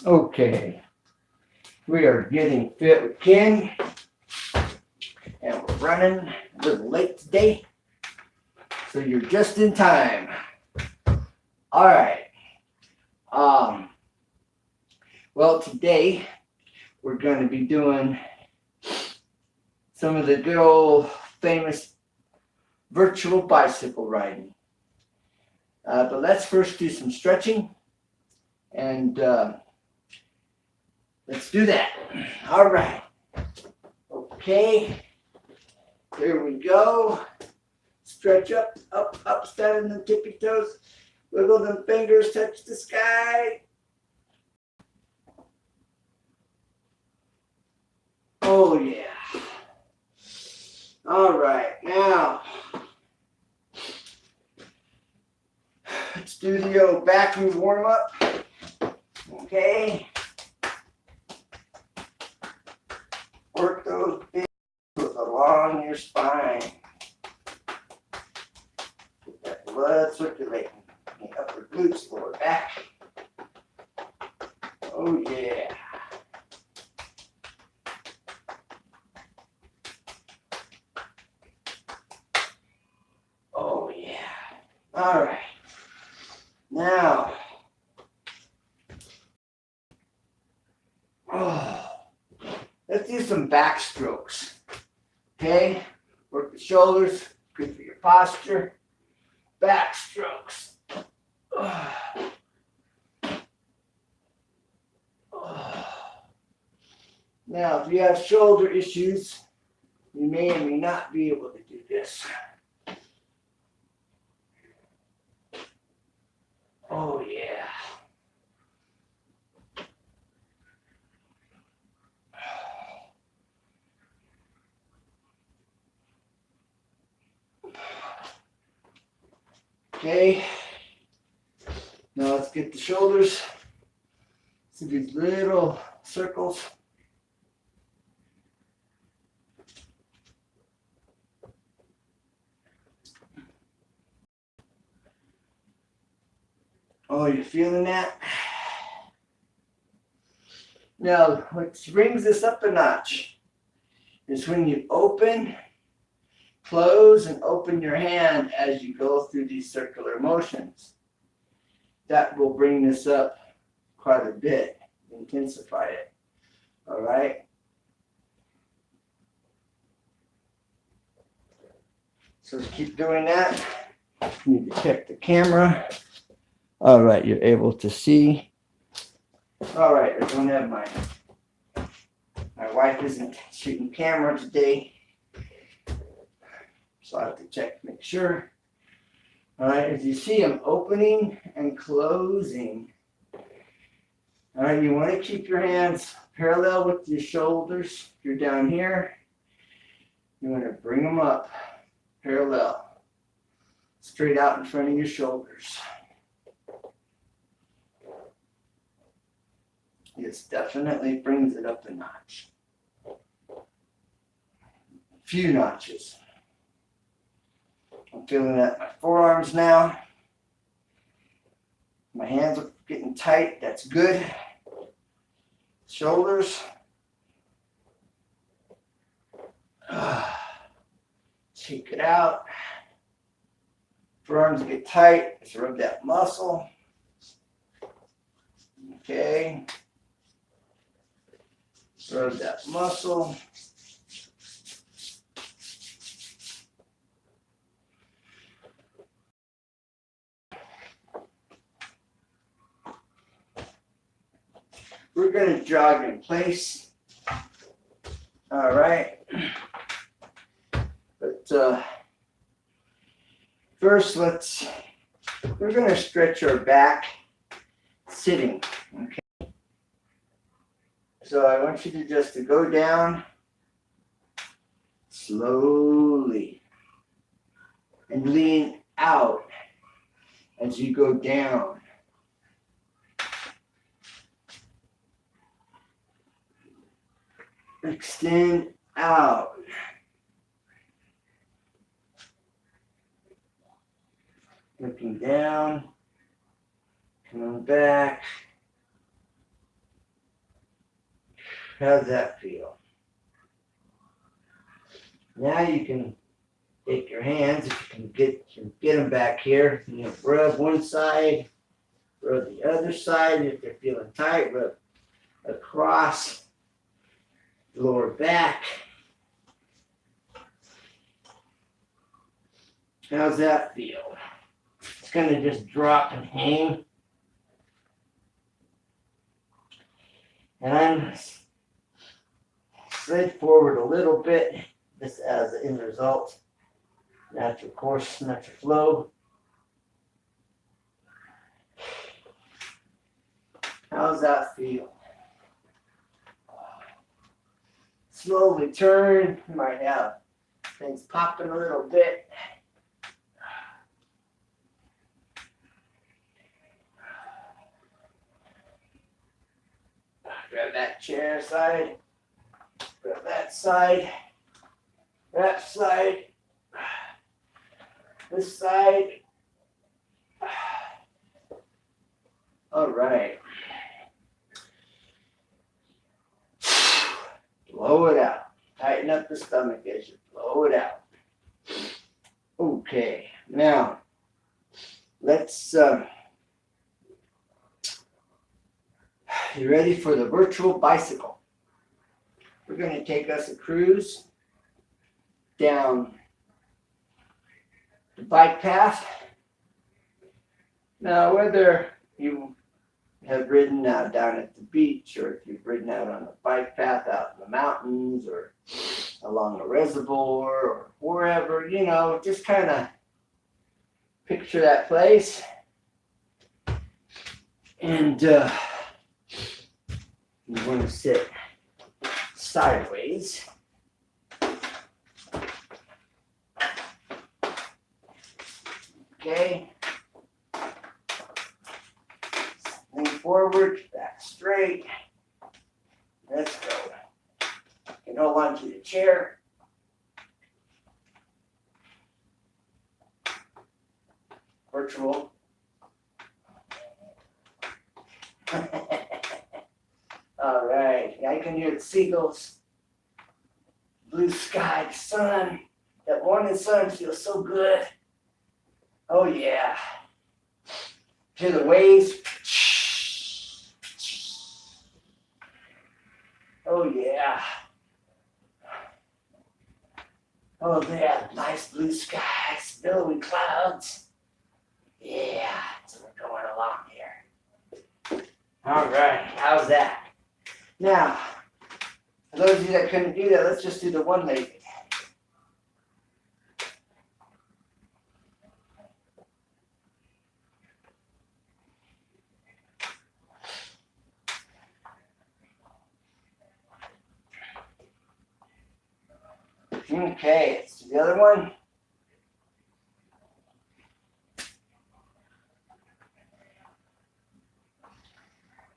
Okay, we are getting fit with Ken, and we're running a little late today, so you're just in time. All right. Well, today we're going to be doing some of the good old famous virtual bicycle riding. But let's first do some stretching, and let's do that. All right. Okay. Here we go. Stretch up, up, up, stand on the tippy toes. Wiggle them fingers, touch the sky. Oh, yeah. All right, now let's do the old back and warm up. Okay. Work those big along your spine. Get that blood circulating. The upper glutes, lower back. Oh, yeah. Oh, yeah. All right. Now, let's do some back strokes. Okay? Work the shoulders. Good for your posture. Back strokes. Now, if you have shoulder issues, you may or may not be able to do this. Oh, yeah. Okay. Now let's get the shoulders. So these little circles. Oh, you're feeling that? Now, what brings this up a notch is when you open, close, and open your hand as you go through these circular motions. That will bring this up quite a bit, intensify it. All right? So keep doing that. You need to check the camera. All right, you're able to see. All right, I don't have my wife isn't shooting camera today, so I have to check to make sure. All right, as you see, I'm opening and closing. All right, you want to keep your hands parallel with your shoulders. If you're down here, you want to bring them up parallel, straight out in front of your shoulders. This definitely brings it up a notch. A few notches. I'm feeling that in my forearms now. My hands are getting tight. That's good. Shoulders. Shake it out. Forearms get tight. Let's rub that muscle. Okay. Rub that muscle. We're going to jog in place. All right. But first, we're going to stretch our back sitting. Okay. So I want you to just go down slowly and lean out as you go down. Extend out. Looking down, coming back. How's that feel? Now you can take your hands, if you can get them back here. You know, rub one side, rub the other side. If they're feeling tight, rub across the lower back. How's that feel? It's going to just drop and hang. And I'm slid forward a little bit, just as the end result. Natural course, natural flow. How's that feel? Slowly turn. You might have things popping a little bit. Grab that chair side. Grab that side. That side. This side. All right. Blow it out. Tighten up the stomach as you blow it out. Okay. Now, let's, you ready for the virtual bicycle? We're going to take us a cruise down the bike path. Now, whether you have ridden out down at the beach, or if you've ridden out on the bike path out in the mountains, or along a reservoir, or wherever, you know, just kind of picture that place. And you want to sit sideways. Okay. Lean forward, back straight. Let's go. You can hold on to the chair. Virtual. All right. I can hear the seagulls, blue sky, the sun. That morning sun feels so good. Oh, yeah. Hear the waves. Oh, yeah. Oh, yeah. Nice blue skies, billowy clouds. Yeah. So we're going along here. All right. How's that? Now, for those of you that couldn't do that, let's just do the one-legged. Okay, let's do the other one.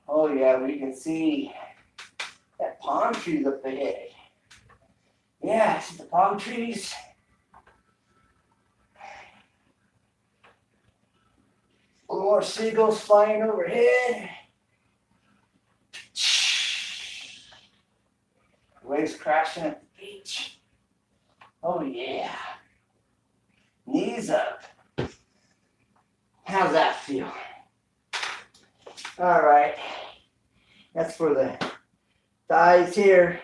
Oh yeah, we can see that palm trees up ahead. Yeah, see the palm trees? A little more seagulls flying overhead. Waves crashing at the beach. Oh yeah. Knees up. How's that feel? All right. That's for the thighs here.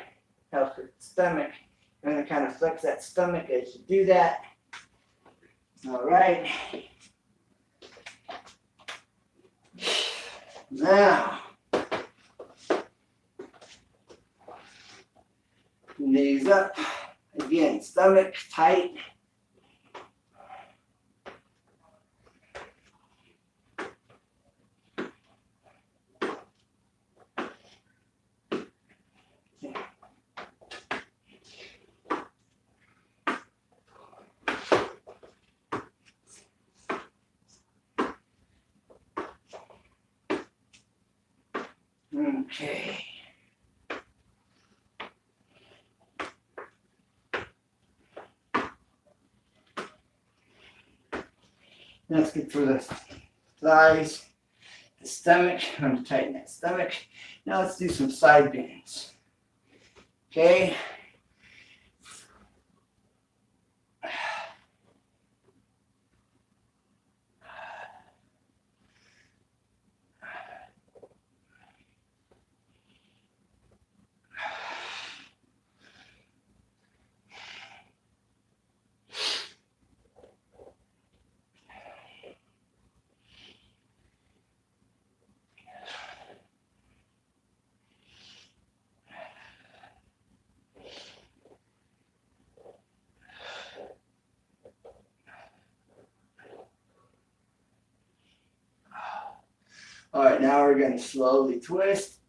Helps with the stomach. You're going to kind of flex that stomach as you do that. All right. Now, knees up. Again, stomach tight. Okay. That's good for the thighs, the stomach. I'm going to tighten that stomach. Now let's do some side bends. Okay. All right, now we're going to slowly twist.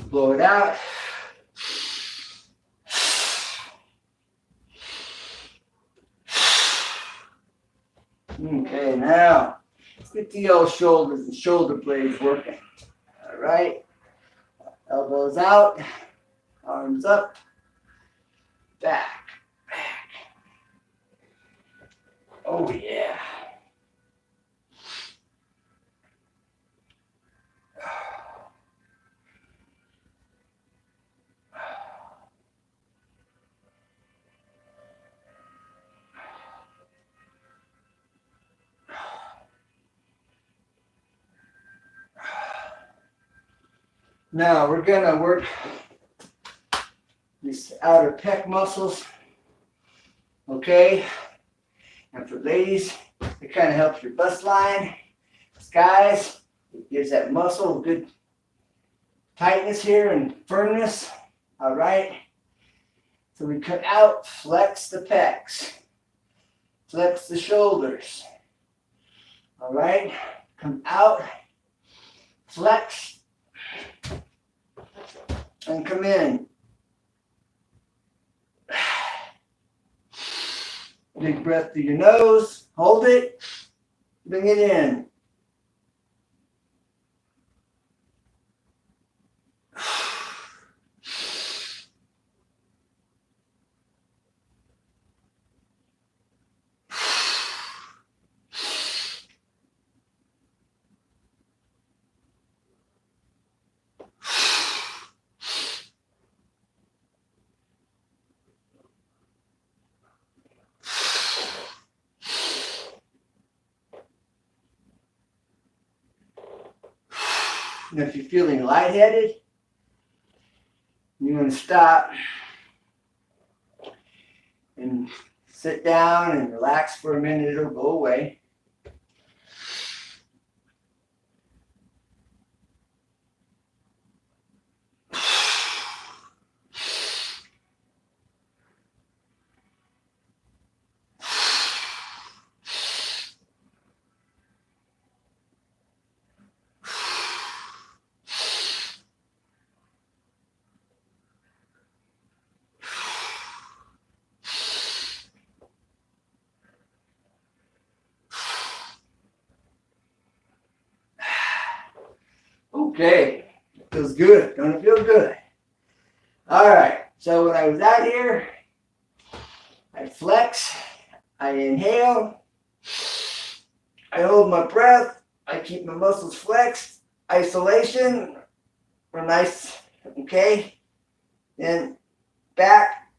Blow it out. Okay, now let's get the old shoulders and shoulder blades working. All right, elbows out, arms up, back, back. Oh yeah. Now we're gonna work these outer pec muscles, okay? And for ladies, it kind of helps your bust line. Guys, it gives that muscle good tightness here and firmness, all right? So we cut out, flex the pecs, flex the shoulders, all right? Come out, flex, and come in. Big breath through your nose. Hold it. Bring it in. And if you're feeling lightheaded, you want to stop and sit down and relax for a minute. It'll go away. Okay, feels good. Don't it feel good? All right, so when I was out here, I flex, I inhale, I hold my breath, I keep my muscles flexed, isolation, or nice, okay? Then back,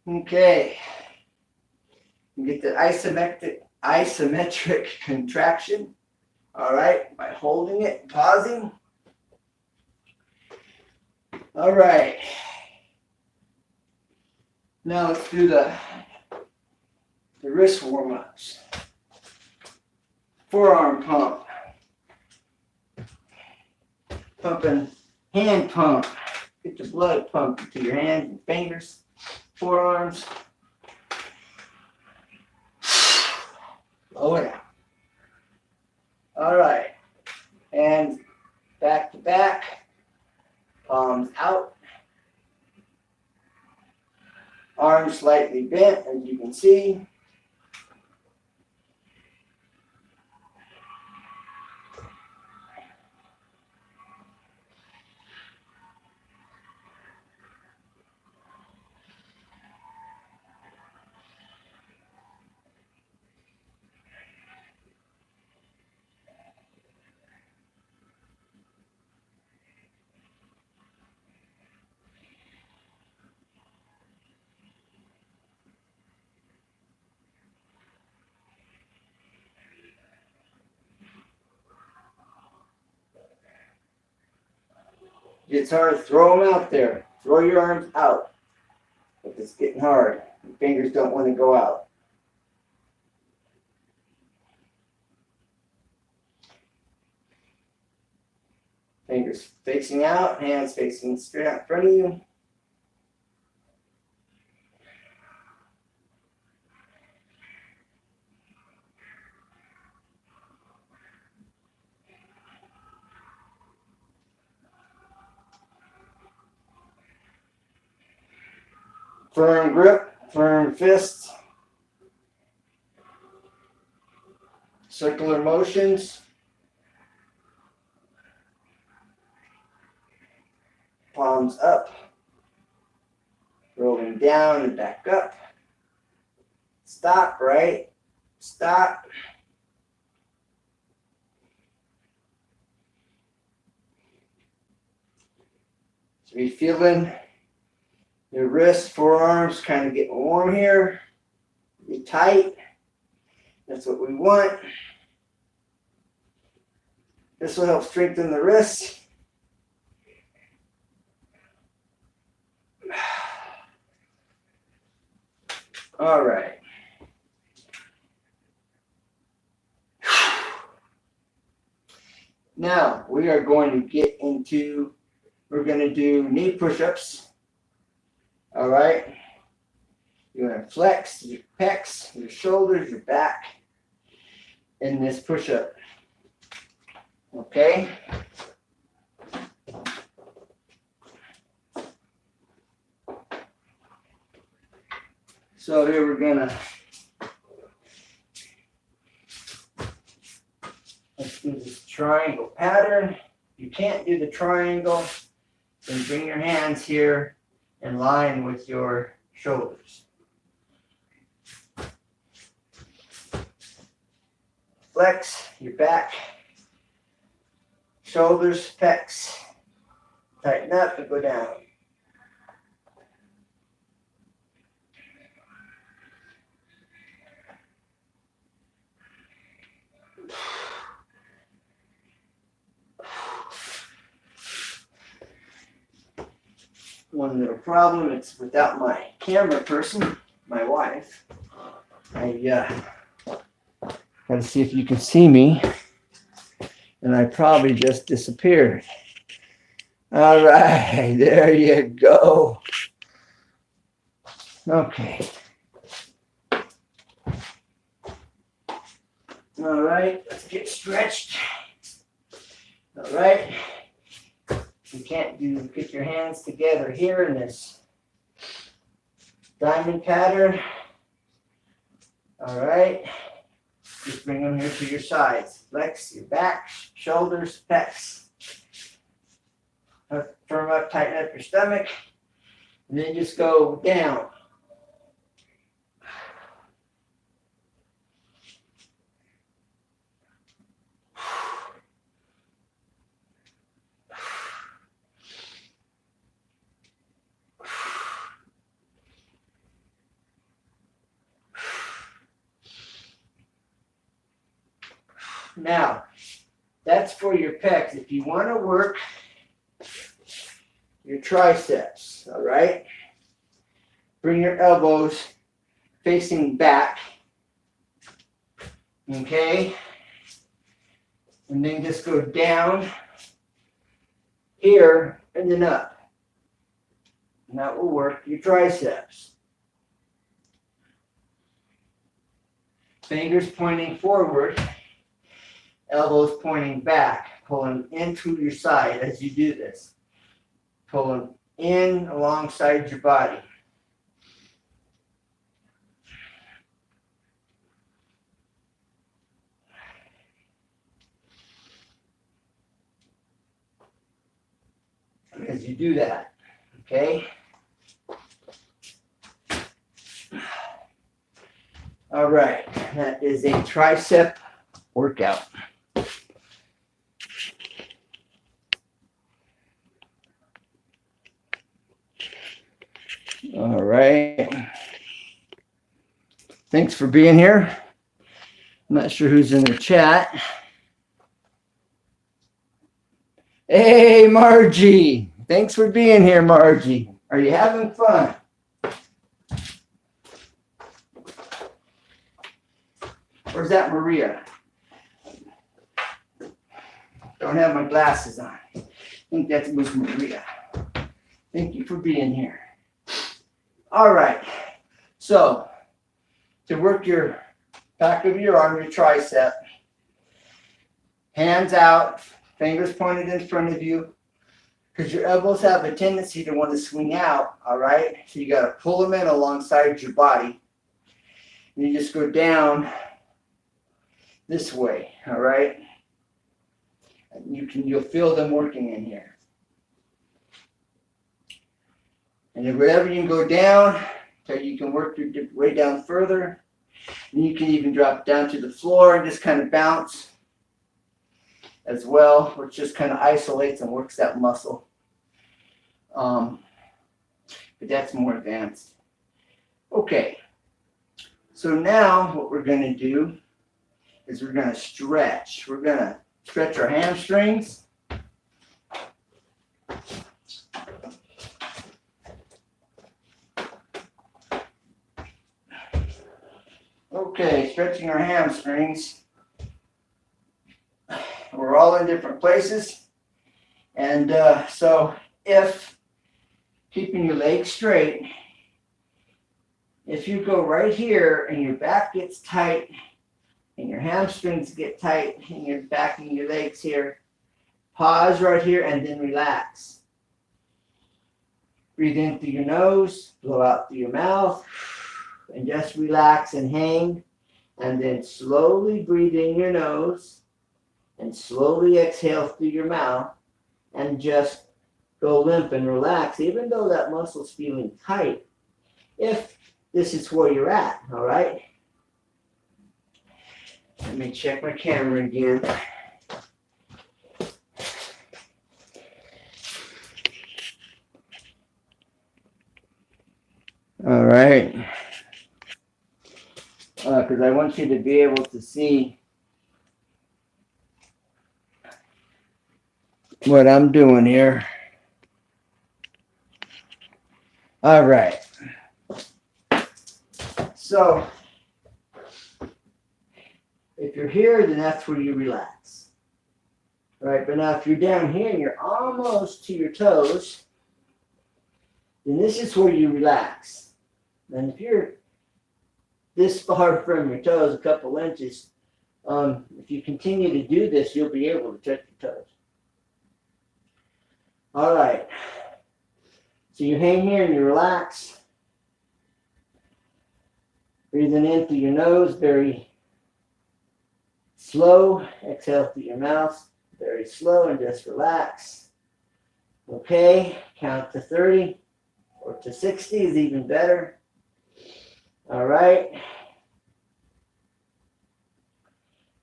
okay. You get the isometric contraction. All right, by holding it, pausing. All right. Now let's do the wrist warm-ups. Forearm pump. Pumping, hand pump. Get the blood pumped to your hands and fingers, forearms. Blow it out. All right, and back to back, palms out, arms slightly bent, as you can see. It's hard, throw them out there. Throw your arms out. If it's getting hard, your fingers don't want to go out. Fingers facing out, hands facing straight out in front of you. Firm grip, firm fists. Circular motions. Palms up. Rolling down and back up. Stop, right? Stop. So be feeling your wrists, forearms kind of getting warm here. Be tight. That's what we want. This will help strengthen the wrists. All right. Now we are going to get into, we're going to do knee push-ups. All right. You're going to flex your pecs, your shoulders, your back in this push-up. Okay. So here we're gonna, let's do this triangle pattern. If you can't do the triangle, then bring your hands here in line with your shoulders. Flex your back, shoulders, pecs. Tighten up and go down. One little problem, it's without my camera person, my wife. I gotta see if you can see me. And I probably just disappeared. All right, there you go. Okay. All right, let's get stretched. All right. You can't get your hands together here in this diamond pattern. All right. Just bring them here to your sides. Flex your back, shoulders, pecs. Firm up, tighten up your stomach. And then just go down. Now, that's for your pecs. If you want to work your triceps, all right? Bring your elbows facing back, okay? And then just go down here and then up. And that will work your triceps. Fingers pointing forward. Elbows pointing back, pulling into your side as you do this. Pulling in alongside your body. As you do that, okay? All right, that is a tricep workout. All right. Thanks for being here. I'm not sure who's in the chat. Hey, Margie. Thanks for being here, Margie. Are you having fun? Where's that Maria? Don't have my glasses on. I think that was Maria. Thank you for being here. All right. So, to work your back of your arm, your tricep, hands out, fingers pointed in front of you, because your elbows have a tendency to want to swing out, all right? So you got to pull them in alongside your body. And you just go down this way, all right? And you'll feel them working in here. And then wherever you can go down, so you can work your way down further. And you can even drop down to the floor and just kind of bounce as well, which just kind of isolates and works that muscle. But that's more advanced. Okay, so now what we're going to do is we're going to stretch. We're going to stretch our hamstrings. Okay, stretching our hamstrings. We're all in different places. And so if keeping your legs straight, if you go right here and your back gets tight and your hamstrings get tight and your back and your legs here, pause right here and then relax. Breathe in through your nose, blow out through your mouth, and just relax and hang. And then slowly breathe in your nose and slowly exhale through your mouth and just go limp and relax, even though that muscle's feeling tight, if this is where you're at, all right? Let me check my camera again. All right. Because I want you to be able to see what I'm doing here. All right. So, if you're here, then that's where you relax. All right, but now if you're down here and you're almost to your toes, then this is where you relax. And if you're this far from your toes, a couple inches, if you continue to do this, you'll be able to touch your toes. All right. So you hang here and you relax. Breathing in through your nose, very slow. Exhale through your mouth, very slow, and just relax. Okay, count to 30 or to 60 is even better. All right.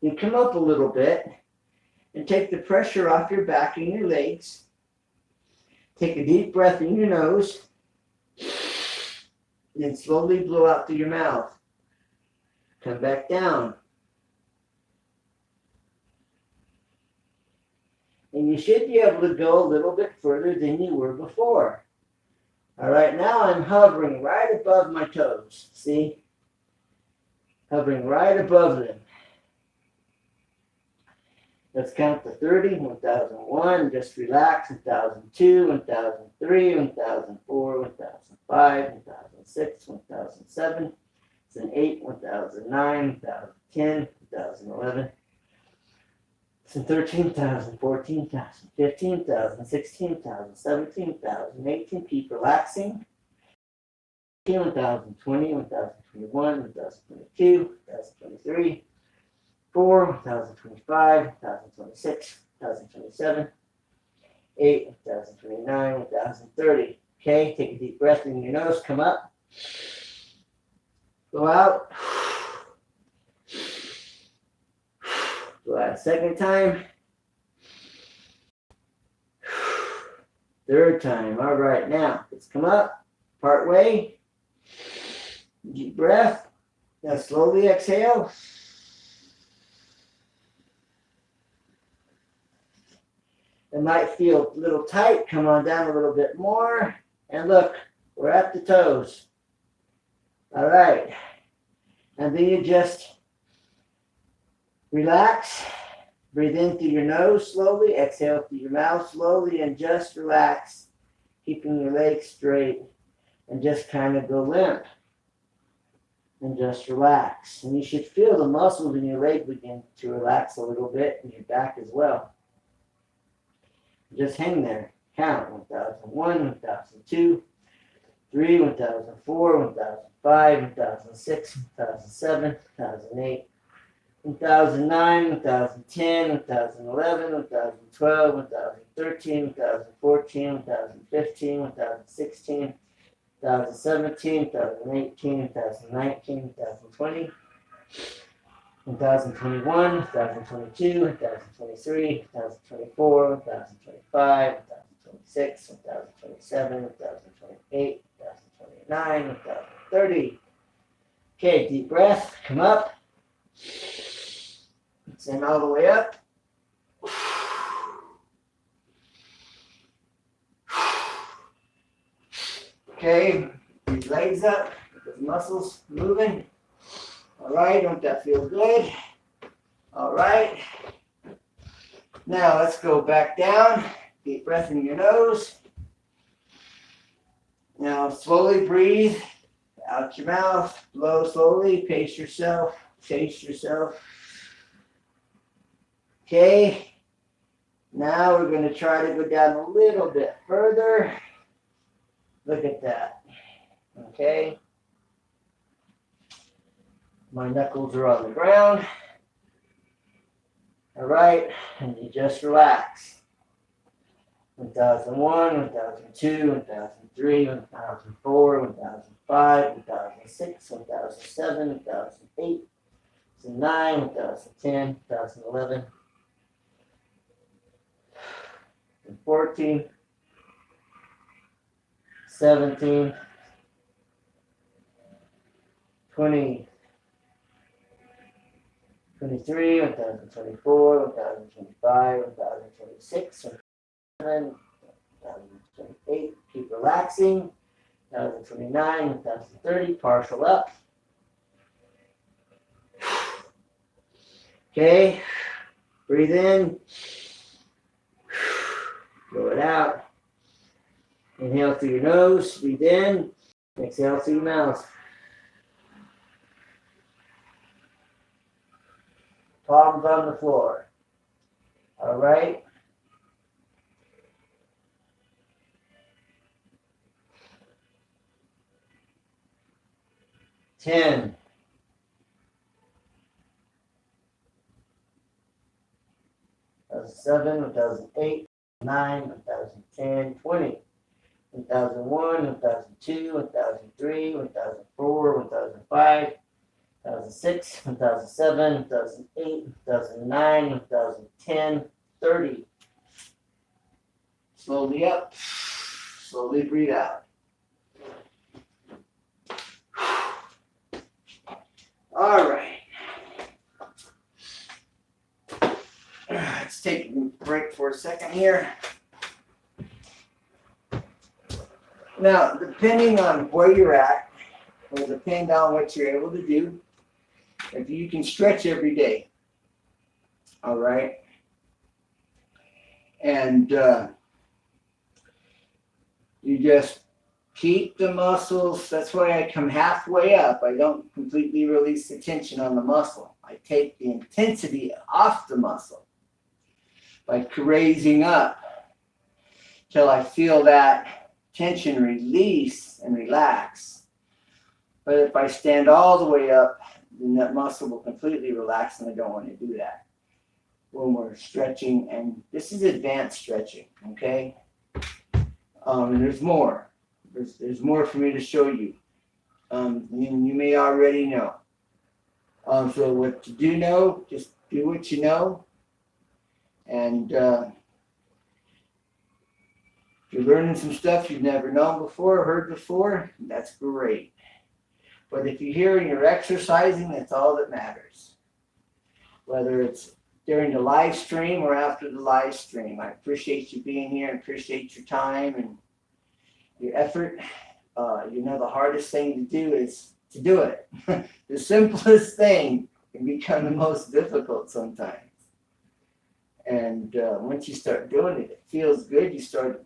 You come up a little bit and take the pressure off your back and your legs. Take a deep breath in your nose. Then slowly blow out through your mouth. Come back down. And you should be able to go a little bit further than you were before. All right, now I'm hovering right above my toes. See? Hovering right above them. Let's count to 30, 1001, just relax, 1002, 1003, 1004, 1005, 1006, 1007, 1008, 1009, 1010, 2011, 13,000, 14,000, 15,000, 16,000, 17,000, 18. Keep relaxing. 1,020, 1,021, 1,022, 1,023, 4, 1,025, 1,026, 1,027, 8, 1,029, 1,030. Okay, take a deep breath in your nose, come up, go out, go out a second time, third time. All right, now let's come up, part way, deep breath, now slowly exhale. It might feel a little tight. Come on down a little bit more. And look, we're at the toes. All right. And then you just relax. Breathe in through your nose slowly. Exhale through your mouth slowly. And just relax. Keeping your legs straight. And just kind of go limp. And just relax. And you should feel the muscles in your leg begin to relax a little bit. And your back as well. Just hang there. Count 1001, 1002, 3, 1004, 1005, 1006, 1007, 1008, 1009, 1010, 1011, 1012, 1013, 1014, 1015, 1016, 2017, 2018, 2019, 2020. 2021, 2022, 2023, 2024, 2025, 2026, 2027, 2028, 2029, 2030. Okay, deep breath, come up. Send all the way up. Okay, these legs up, get the muscles moving. All right, don't that feel good? All right. Now let's go back down. Deep breath in your nose. Now slowly breathe out your mouth. Blow slowly. Pace yourself. Chase yourself. Okay. Now we're going to try to go down a little bit further. Look at that. Okay. My knuckles are on the ground. All right, and you just relax. 1001, 1002, 1003, 1004, 1005, 1006, 1007, 1008, 2009, 2010, 2011, 2014, 17, 20. 23, 2024, 2025, 2026, 2028. Keep relaxing. 2029, 2030. Partial up. Okay. Breathe in. Blow it out. Inhale through your nose. Breathe in. Exhale through your mouth. Palms on the floor. All right. Ten. 2007, 2008, 9, 2010, 20. 2001, 2002, 2003, 2004, 2005. 2006, 2007, 2008, 2009, 2010, 30. Slowly up, slowly breathe out. All right. Let's take a break for a second here. Now, depending on where you're at, will depend on what you're able to do. If you can stretch every day, all right, and you just keep the muscles. That's why I come halfway up. I don't completely release the tension on the muscle. I take the intensity off the muscle by raising up till I feel that tension release and relax. But if I stand all the way up, then that muscle will completely relax, and I don't want to do that when we're stretching. And this is advanced stretching, okay? And there's more. There's more for me to show you. You may already know. So what you do know, just do what you know. And if you're learning some stuff you've never known before, heard before, that's great. But if you're here and you're exercising, that's all that matters. Whether it's during the live stream or after the live stream. I appreciate you being here and appreciate your time and your effort. You know, the hardest thing to do is to do it. The simplest thing can become the most difficult sometimes. And once you start doing it, it feels good. You start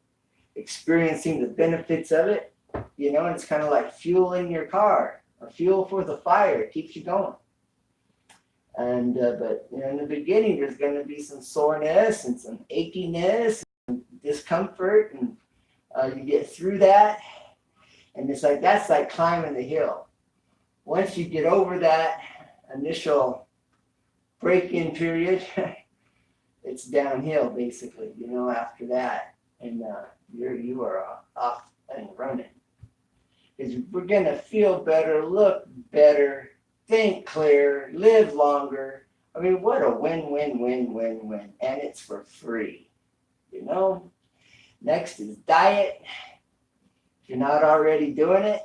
experiencing the benefits of it, you know, and it's kind of like fuel in your car or fuel for the fire. It keeps you going. And but you know, in the beginning, there's going to be some soreness and some achiness and discomfort, and you get through that. And it's like, that's like climbing the hill. Once you get over that initial break-in period, it's downhill basically, you know, after that. And you are off and running. Because we're going to feel better, look better, think clear, live longer. I mean, what a win. And it's for free, you know. Next is diet. If you're not already doing it.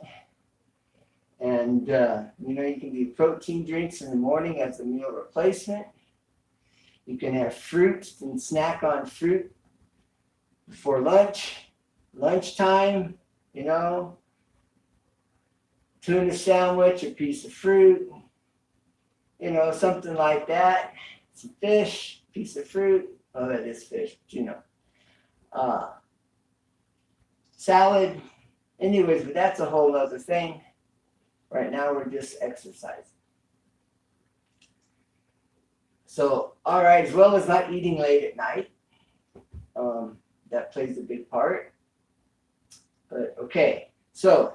And, you know, you can do protein drinks in the morning as a meal replacement. You can have fruit and snack on fruit before lunchtime, you know. Tuna sandwich, a piece of fruit, you know, something like that. Some fish, piece of fruit. Oh, that is fish, but you know. Salad. Anyways, but that's a whole other thing. Right now, we're just exercising. So, all right, as well as not eating late at night. That plays a big part. But, okay, so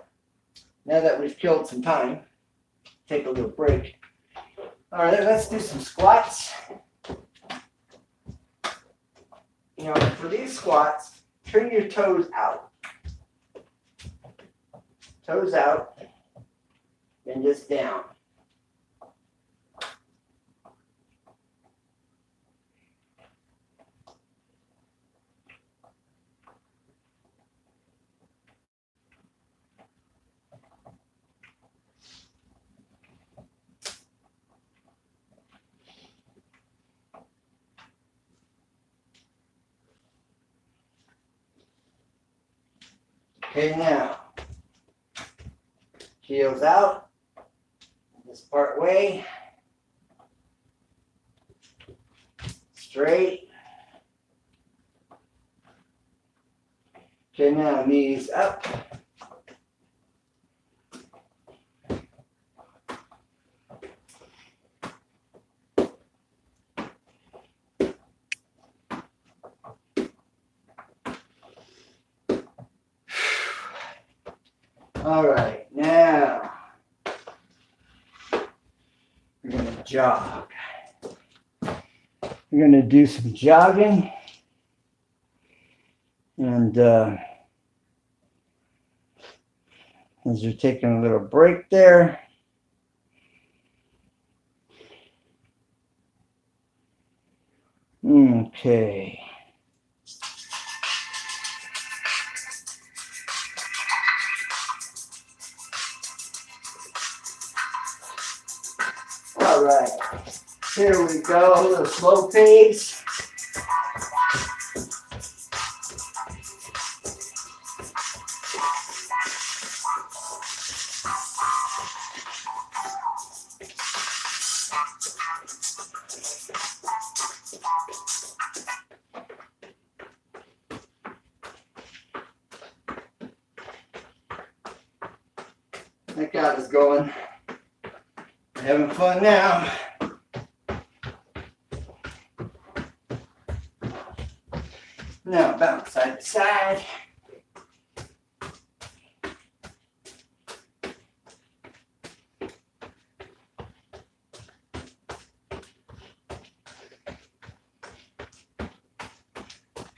now that we've killed some time, take a little break. All right, let's do some squats. You know, for these squats, turn your toes out. Toes out. And just down. Okay, now, heels out. This part way, straight. Okay, now knees up. All right, now we're going to jog. We're going to do some jogging. And as you're taking a little break there, okay. All right, here we go, a little slow pace. That got us going. Having fun now. Now bounce side to side.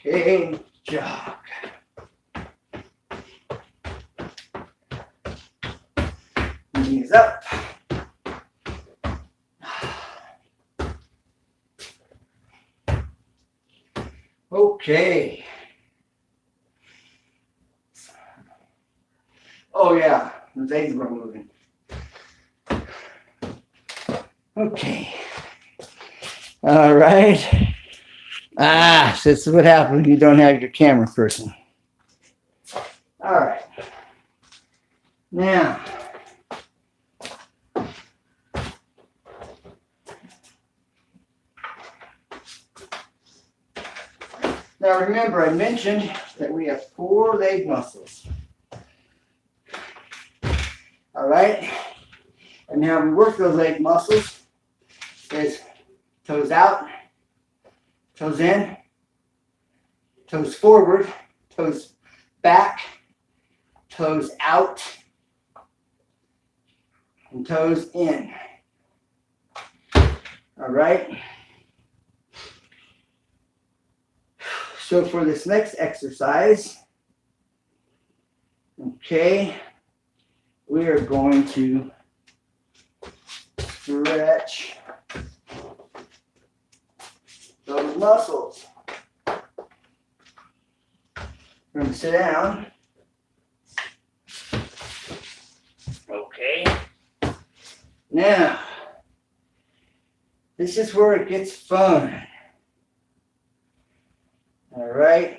Okay, jog. Knees up. Okay. Oh yeah, the legs were moving. Okay. All right. This is what happens when you don't have your camera person. All right. Now, remember, I mentioned that we have 4 leg muscles. All right. And how we work those leg muscles is toes out, toes in, toes forward, toes back, toes out, and toes in. All right. So for this next exercise, okay, we are going to stretch those muscles. We're going to sit down. Okay. Now, this is where it gets fun. All right.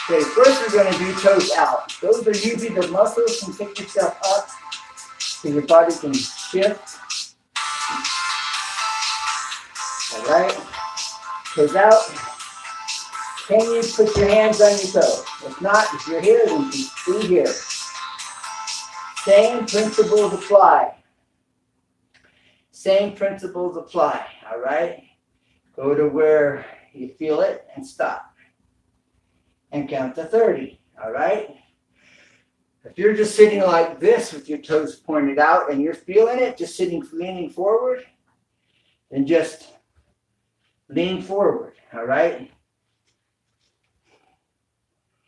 Okay, first we're going to do toes out. Those are usually the muscles and pick yourself up so your body can shift. All right. Toes out. Can you put your hands on your toes? If not, if you're here, then be here. Same principles apply. Same principles apply, all right? Go to where you feel it and stop. And count to 30, all right? If you're just sitting like this with your toes pointed out and you're feeling it, just leaning forward, then just lean forward, all right?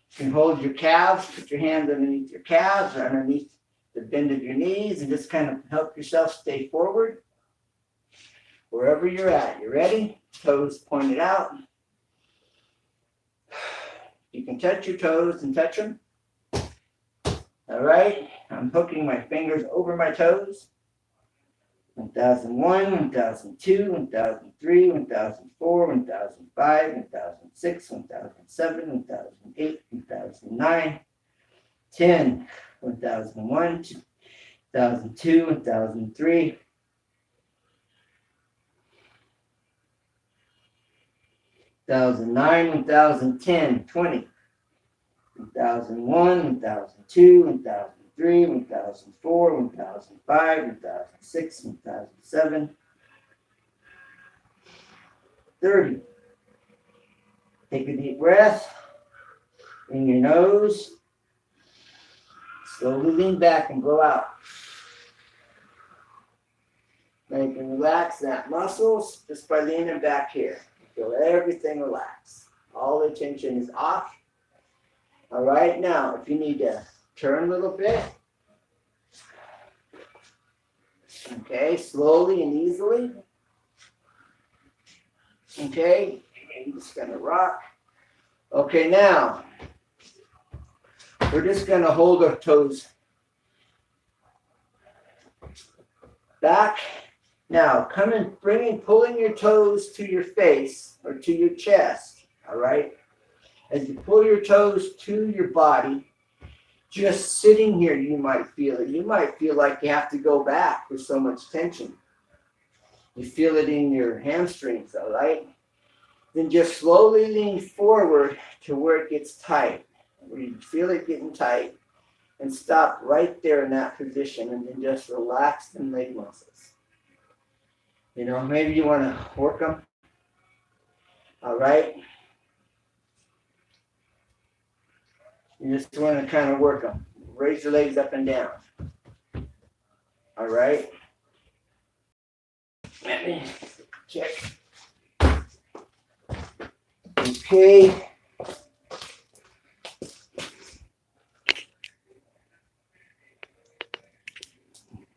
You can hold your calves, put your hands underneath your calves or underneath the bend of your knees and just kind of help yourself stay forward wherever you're at. You ready? Toes pointed out. You can touch your toes and touch them. All right. I'm hooking my fingers over my toes. 1001, 1002, 1003, 1004, 1005, 1006, 1007, 1008, 1009, 10. 1001, 1002, 1003, 1009, 1010, 20, 1001, 1002, 1003, 1004, 1005, 1006, 1007, 30. Take a deep breath in your nose. Slowly lean back and blow out. Now you can relax that muscles just by leaning back here. Feel everything relax. All the tension is off. All right, now if you need to turn a little bit, okay, slowly and easily. Okay, I'm just gonna rock. Okay, now we're just going to hold our toes back. Now, pulling your toes to your face or to your chest, all right? As you pull your toes to your body, just sitting here, you might feel it. You might feel like you have to go back with so much tension. You feel it in your hamstrings, all right? Then just slowly lean forward to where it gets tight. Where you feel it getting tight, and stop right there in that position and then just relax the leg muscles. You know, maybe you want to work them. All right. You just want to kind of work them. Raise your legs up and down. All right. Let me check. Okay.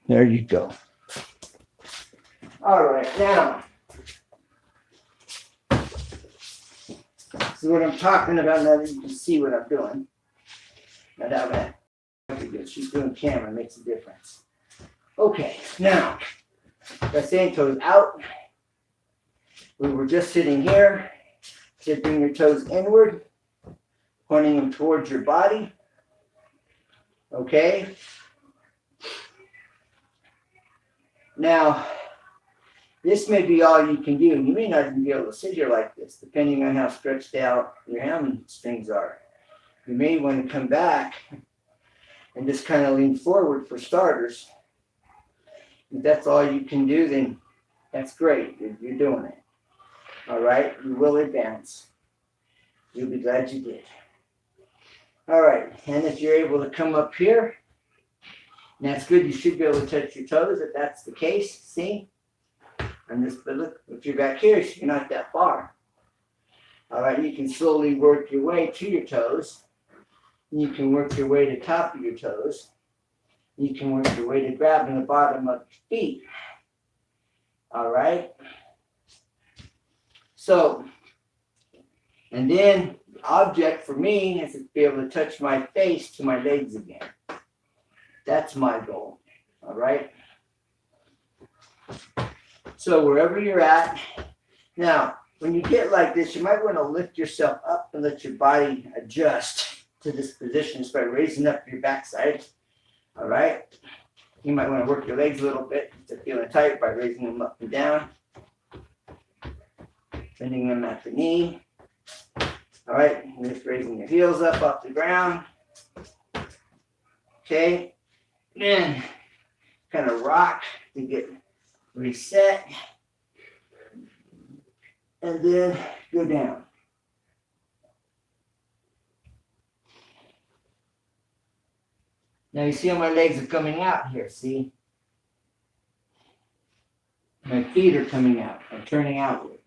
There you go. All right, now, this is what I'm talking about now that you can see what I'm doing. Now that but she's doing camera, makes a difference. Okay, now, that's saying toes out. We were just sitting here. Just bring your toes inward, pointing them towards your body. Okay? Now, this may be all you can do. You may not even be able to sit here like this, depending on how stretched out your hamstrings are. You may want to come back and just kind of lean forward for starters. If that's all you can do, then that's great. You're doing it. All right? You will advance. You'll be glad you did. All right. And if you're able to come up here, that's good. You should be able to touch your toes if that's the case. See? And just, but look, if you're back here, you're not that far. All right. You can slowly work your way to your toes. You can work your way to the top of your toes. You can work your way to grabbing the bottom of your feet. All right. So, and then the object for me is to be able to touch my face to my legs again. That's my goal. All right. So wherever you're at, now, when you get like this, you might want to lift yourself up and let your body adjust to this position. Start raising up your backside. All right. You might want to work your legs a little bit to feeling tight by raising them up and down. Bending them at the knee. All right. And just raising your heels up off the ground. Okay. Then kind of rock to get reset. And then go down. Now you see how my legs are coming out here, see? My feet are coming out, I'm turning outward.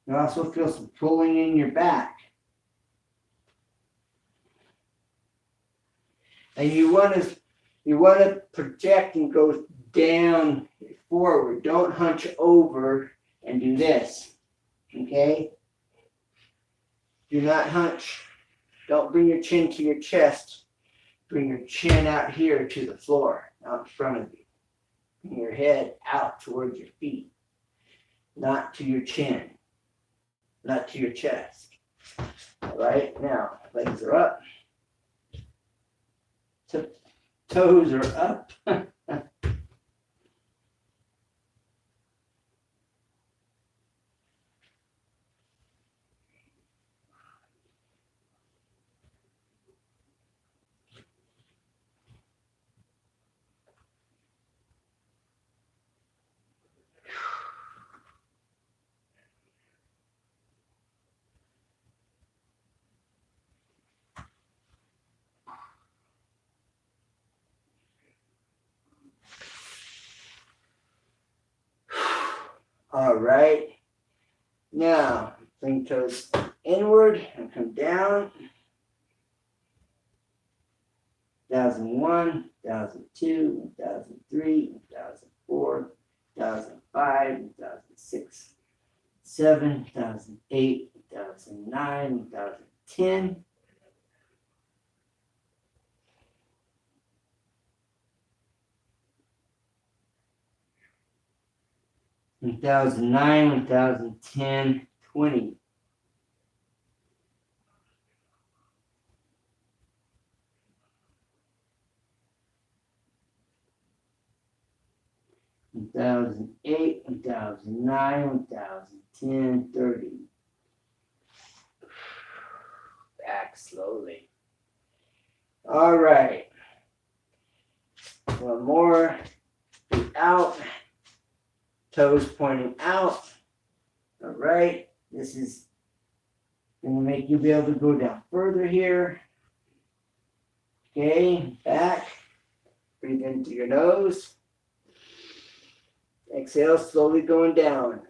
You also feel some pulling in your back. And you want to project and go down forward. Don't hunch over and do this. Okay? Do not hunch. Don't bring your chin to your chest. Bring your chin out here to the floor, out in front of you. Bring your head out towards your feet. Not to your chin. Not to your chest. All right? Now, legs are up. Toes are up. All right. Now, bring toes inward and come down. 1001, 1002, 1003, 1004, 1005, 1006, 7, 1008, 1009, 1010. One 1009, 1010, 20. One 1008, 1009, 1010, 30. Back slowly. All right. One more. Feet out. Toes pointing out. All right. This is going to make you be able to go down further here. Okay. Back. Breathe into your nose. Exhale, slowly going down.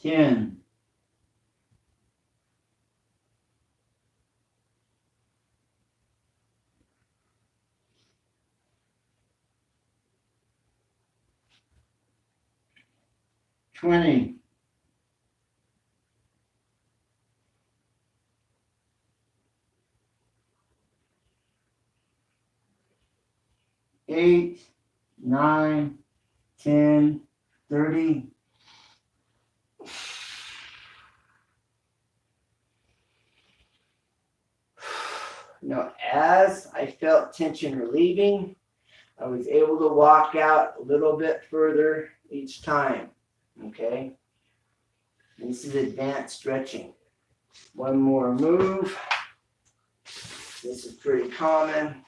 10. 20. 8, 9, 10, 30. Now, as I felt tension relieving, I was able to walk out a little bit further each time. Okay? This is advanced stretching. One more move. This is pretty common.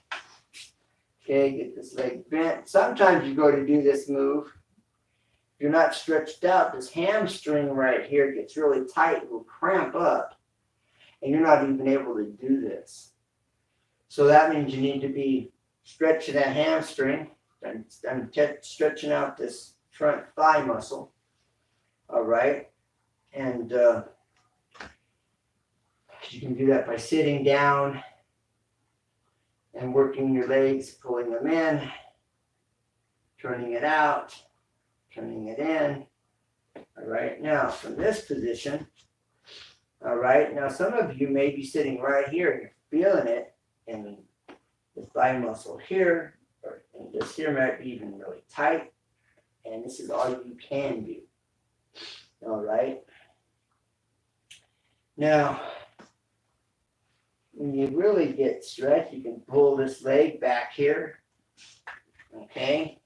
Okay, get this leg bent. Sometimes you go to do this move. If you're not stretched out, this hamstring right here gets really tight. It will cramp up. And you're not even able to do this. So that means you need to be stretching that hamstring. I'm stretching out this front thigh muscle. All right. And you can do that by sitting down and working your legs, pulling them in, turning it out, turning it in. All right, now from this position, all right, now some of you may be sitting right here and you're feeling it in the thigh muscle here, or and this here might be even really tight, and this is all you can do. All right. Now, when you really get stretched, you can pull this leg back here. Okay.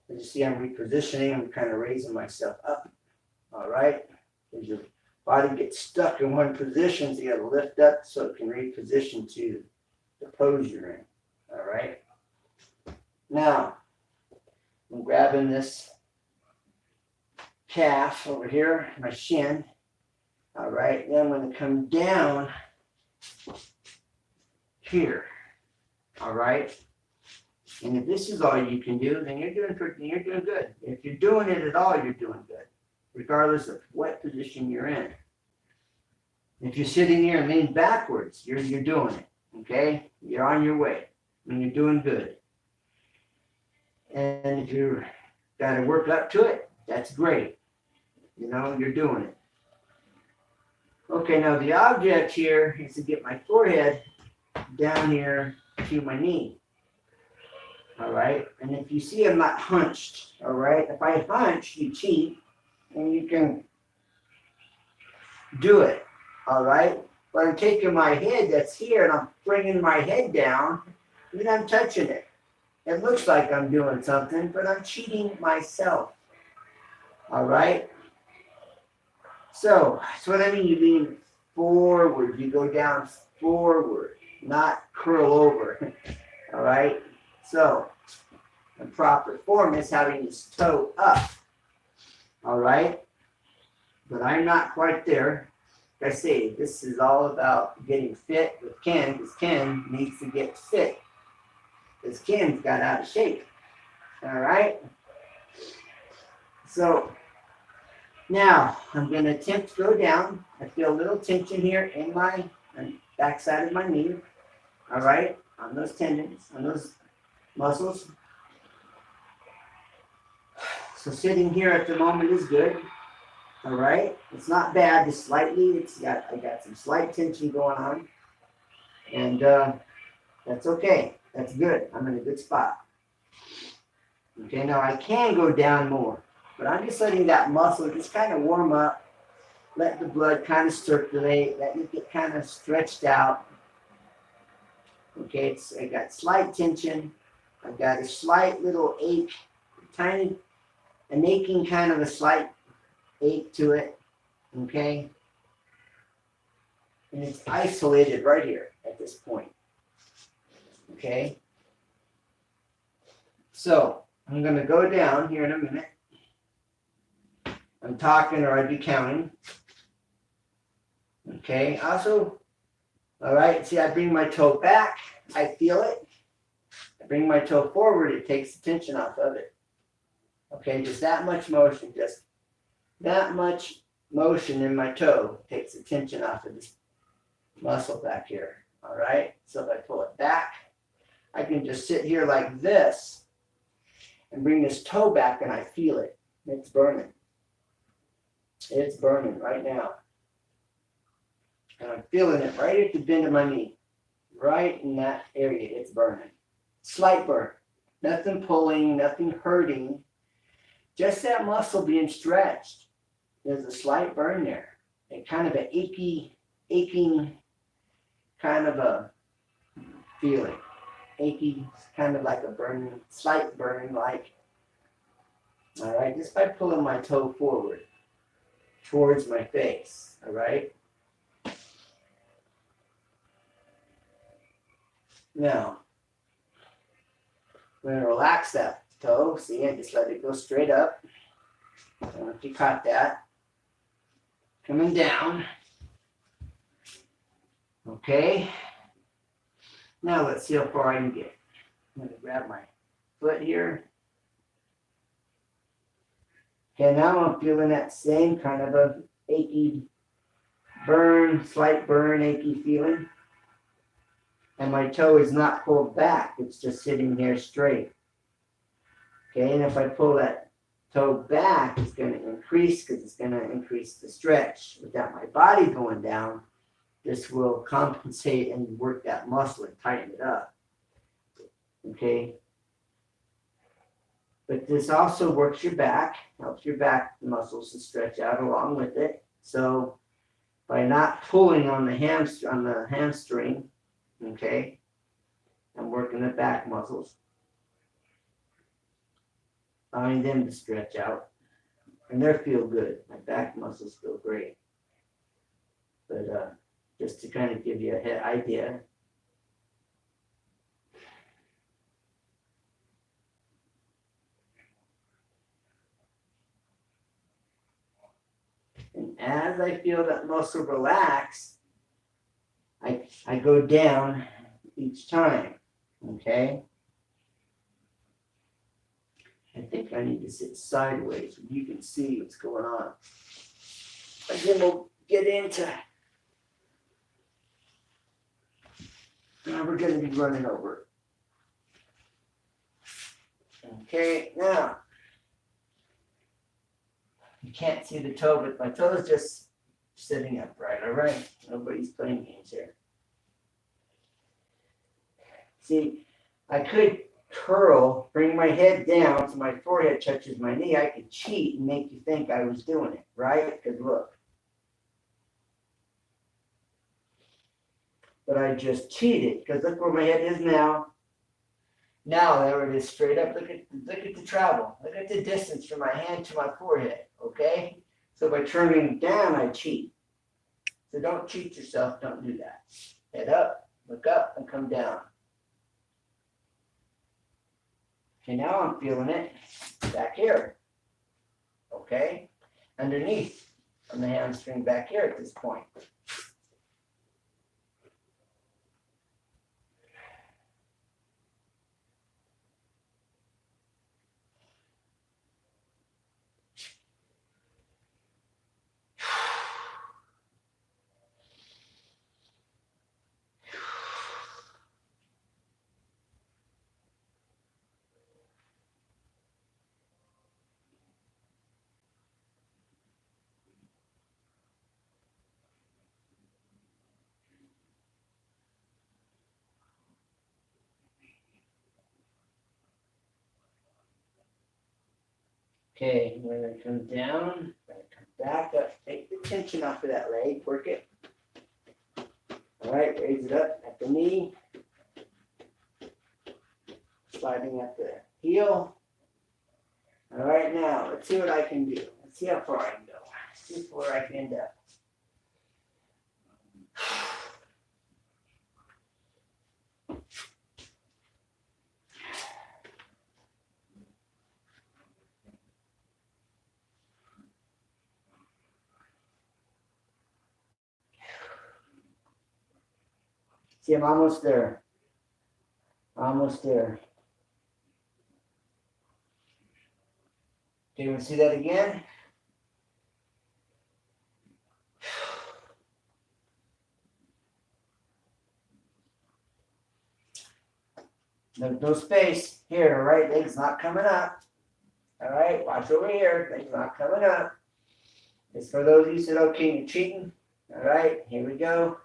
As you see, I'm repositioning. I'm kind of raising myself up. All right. As your body gets stuck in one position, so you got to lift up so it can reposition to the pose you're in. All right. Now, I'm grabbing this calf over here, my shin. All right, then I'm going to come down here. All right, and if this is all you can do, then you're doing good. If you're doing it at all, you're doing good, regardless of what position you're in. If you're sitting here and lean backwards, you're doing it. Okay, you're on your way, and you're doing good. And if you got to work up to it, that's great. You know, you're doing it. Okay, now the object here is to get my forehead down here to my knee. All right, and if you see I'm not hunched, all right, if I hunch, you cheat, and you can do it, all right? But I'm taking my head that's here, and I'm bringing my head down, and I'm touching it. It looks like I'm doing something, but I'm cheating myself, all right? So, that's what I mean. You lean forward. You go down forward, not curl over. All right? So, the proper form is having this toe up. All right? But I'm not quite there. Like I say, this is all about getting fit with Ken, because Ken needs to get fit. Because Ken's got out of shape. All right? So, now, I'm going to attempt to go down. I feel a little tension here in my backside of my knee. All right? On those tendons, on those muscles. So sitting here at the moment is good. All right? It's not bad, just slightly. I got some slight tension going on. And that's okay. That's good. I'm in a good spot. Okay, now I can go down more. But I'm just letting that muscle just kind of warm up, let the blood kind of circulate, let it get kind of stretched out. Okay, I got slight tension. I've got a slight little ache, an aching kind of a slight ache to it. Okay, and it's isolated right here at this point. Okay, so I'm going to go down here in a minute. I'm talking or I'd be counting. Okay, also, all right, see, I bring my toe back, I feel it. I bring my toe forward, it takes the tension off of it. Okay, just that much motion, just that much motion in my toe takes the tension off of this muscle back here. All right, so if I pull it back, I can just sit here like this and bring this toe back and I feel it. It's burning. It's burning right now. And I'm feeling it right at the bend of my knee. Right in that area, it's burning. Slight burn. Nothing pulling, nothing hurting. Just that muscle being stretched. There's a slight burn there. And kind of an aching kind of a feeling. Achy, kind of like a burning, slight burn like. All right, just by pulling my toe forward towards my face. All right. Now, I'm going to relax that toe. See, I just let it go straight up. I don't know if you caught that. Coming down. Okay. Now let's see how far I can get. I'm going to grab my foot here. Okay, now I'm feeling that same kind of a achy burn, slight burn, achy feeling. And my toe is not pulled back. It's just sitting here straight. Okay, and if I pull that toe back, it's going to increase because it's going to increase the stretch. Without my body going down, this will compensate and work that muscle and tighten it up. Okay. But this also works your back, helps your back muscles to stretch out along with it. So by not pulling on the hamstring, okay, I'm working the back muscles, allowing them to stretch out, and they feel good. My back muscles feel great. But just to kind of give you an idea. And as I feel that muscle relax, I go down each time, okay? I think I need to sit sideways so you can see what's going on. And then we'll get into, now we're going to be running over. Okay, now, you can't see the toe, but my toe is just sitting upright, all right? Nobody's playing games here. See, I could curl, bring my head down so my forehead touches my knee. I could cheat and make you think I was doing it, right? Because look. But I just cheated because look where my head is now. Now there it is straight up. Look at the travel. Look at the distance from my hand to my forehead. Okay? So by turning down, I cheat. So don't cheat yourself. Don't do that. Head up, look up, and come down. Okay, now I'm feeling it back here. Okay? Underneath on the hamstring back here at this point. Okay, I'm going to come down, I'm going to come back up, take the tension off of that leg, work it. All right, raise it up at the knee, sliding at the heel. All right, now, let's see what I can do. Let's see how far I can go. Let's see where I can end up. See, I'm almost there. Almost there. Okay, you want to see that again? No space. Here, right leg's not coming up. All right, watch over here. Leg's not coming up. It's for those of you who said, okay, you're cheating. All right, here we go.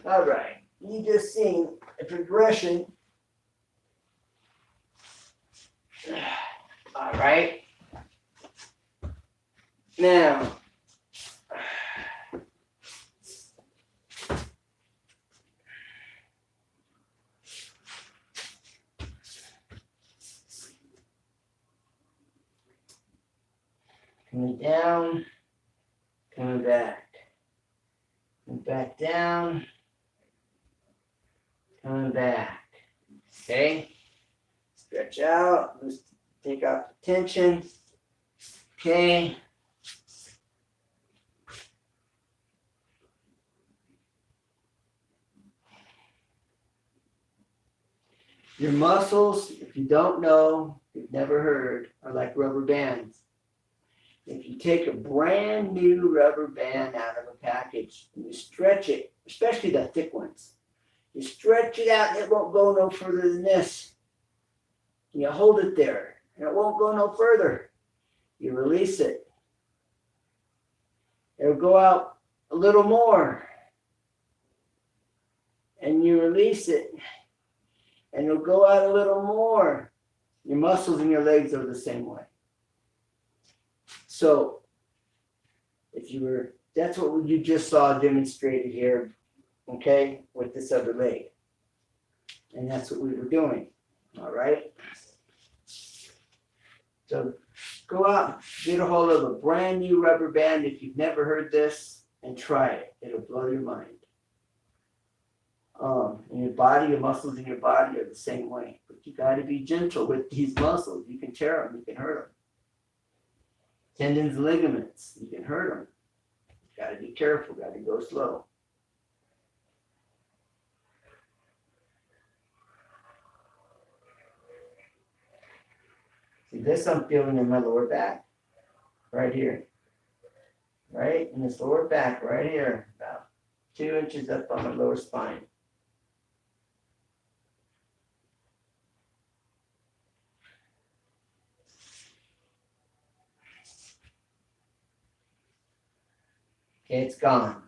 All right, you just seen a progression. All right. Now, coming down, coming back down, coming back. Okay, stretch out, let's take off the tension. Okay. Your muscles, if you don't know, you've never heard, are like rubber bands. If you take a brand new rubber band out of a package and you stretch it, especially the thick ones, you stretch it out and it won't go no further than this. And you hold it there and it won't go no further. You release it. It'll go out a little more. And you release it. And it'll go out a little more. Your muscles in your legs are the same way. So, that's what you just saw demonstrated here, okay, with this other leg. And that's what we were doing, all right? So, go out, get a hold of a brand new rubber band if you've never heard this, and try it. It'll blow your mind. And your body, your muscles in your body are the same way. But you got to be gentle with these muscles. You can tear them, you can hurt them. Tendons, ligaments, you can hurt them. Got to be careful, got to go slow. See, this I'm feeling in my lower back, right here. Right in this lower back, right here, about 2 inches up on my lower spine. Okay, it's gone.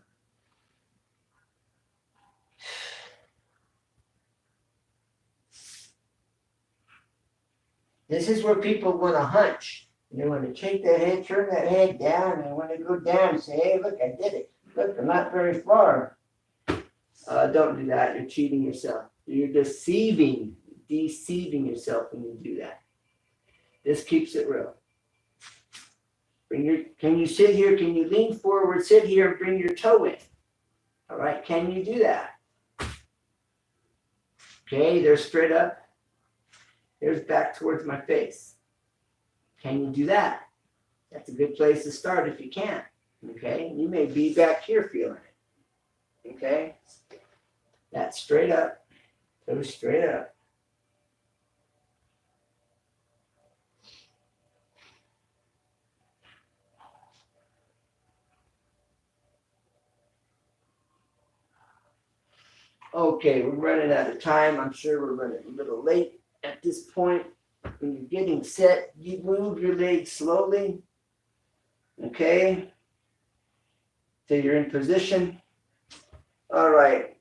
This is where people want to hunch. They want to shake that head, turn that head down, and they want to go down and say, hey, look, I did it. Look, I'm not very far. Don't do that. You're cheating yourself. You're deceiving yourself when you do that. This keeps it real. Can you sit here? Can you lean forward, sit here, and bring your toe in? All right, can you do that? Okay, they're straight up. Here's back towards my face. Can you do that? That's a good place to start if you can. Okay, you may be back here feeling it. Okay, that's straight up. Go straight up. Okay, we're running out of time. I'm sure we're running a little late at this point. When you're getting set, you move your legs slowly. Okay, so you're in position. All right.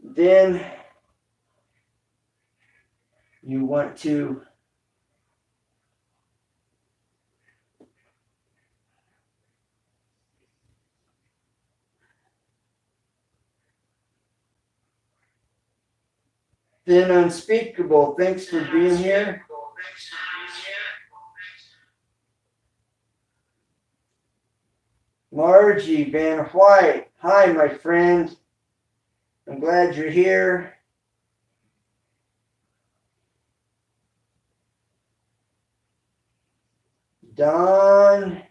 Then you want to then unspeakable. Thanks for being here. Margie Van White. Hi, my friend. I'm glad you're here. Don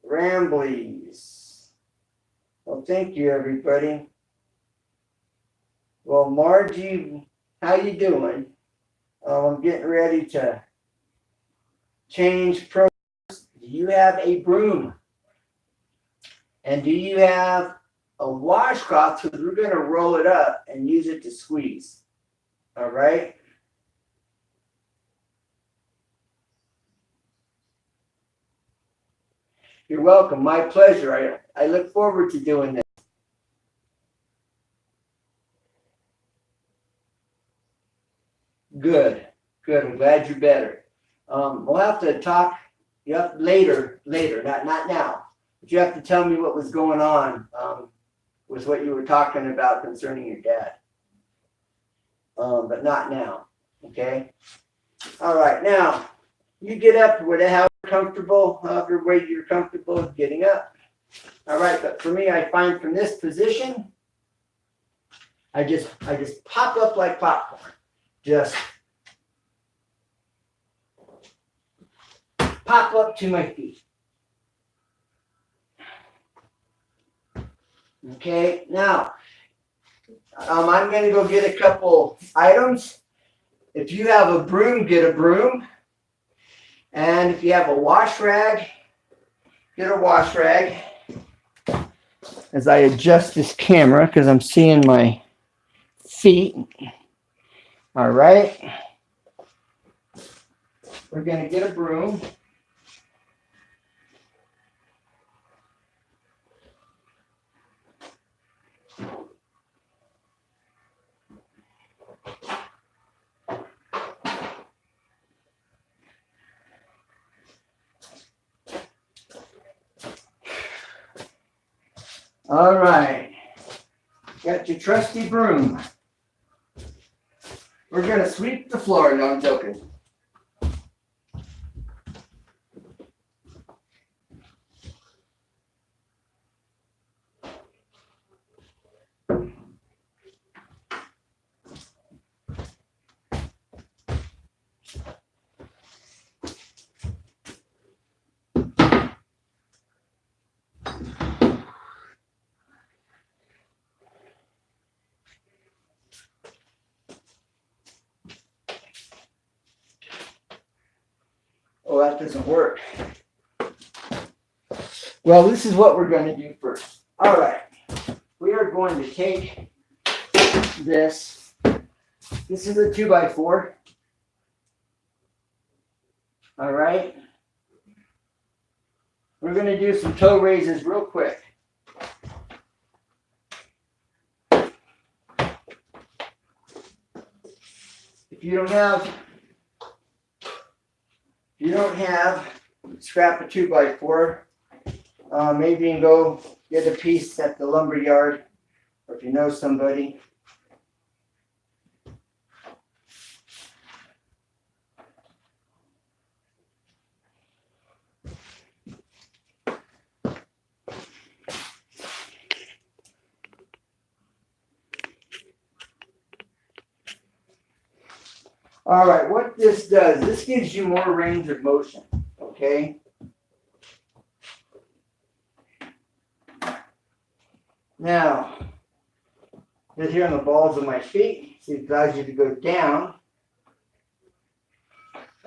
Ramblies. Well, thank you, everybody. Well, Margie, how you doing? I'm getting ready to change Do you have a broom? And do you have a washcloth? So we're going to roll it up and use it to squeeze. All right? You're welcome. My pleasure. I look forward to doing this. Good. Good. I'm glad you're better. We'll have to talk later, not now. But you have to tell me what was going on with what you were talking about concerning your dad. But not now. Okay? All right. Now, you get up however comfortable, however way you're comfortable getting up. All right, but for me, I find from this position, I just pop up like popcorn. Just pop up to my feet. Okay, now I'm going to go get a couple items. If you have a broom, get a broom. And if you have a wash rag, get a wash rag. As I adjust this camera because I'm seeing my feet. All right. We're going to get a broom. All right, got your trusty broom. We're gonna sweep the floor. No, I'm joking. Oh, that doesn't work. Well, this is what we're going to do first. All right. We are going to take this. This is a 2x4. All right. We're going to do some toe raises real quick. If you don't have, scrap a 2x4. Maybe you can go get a piece at the lumber yard, or if you know somebody. All right, what this does, this gives you more range of motion, okay? Now, right here on the balls of my feet, see, it allows you to go down,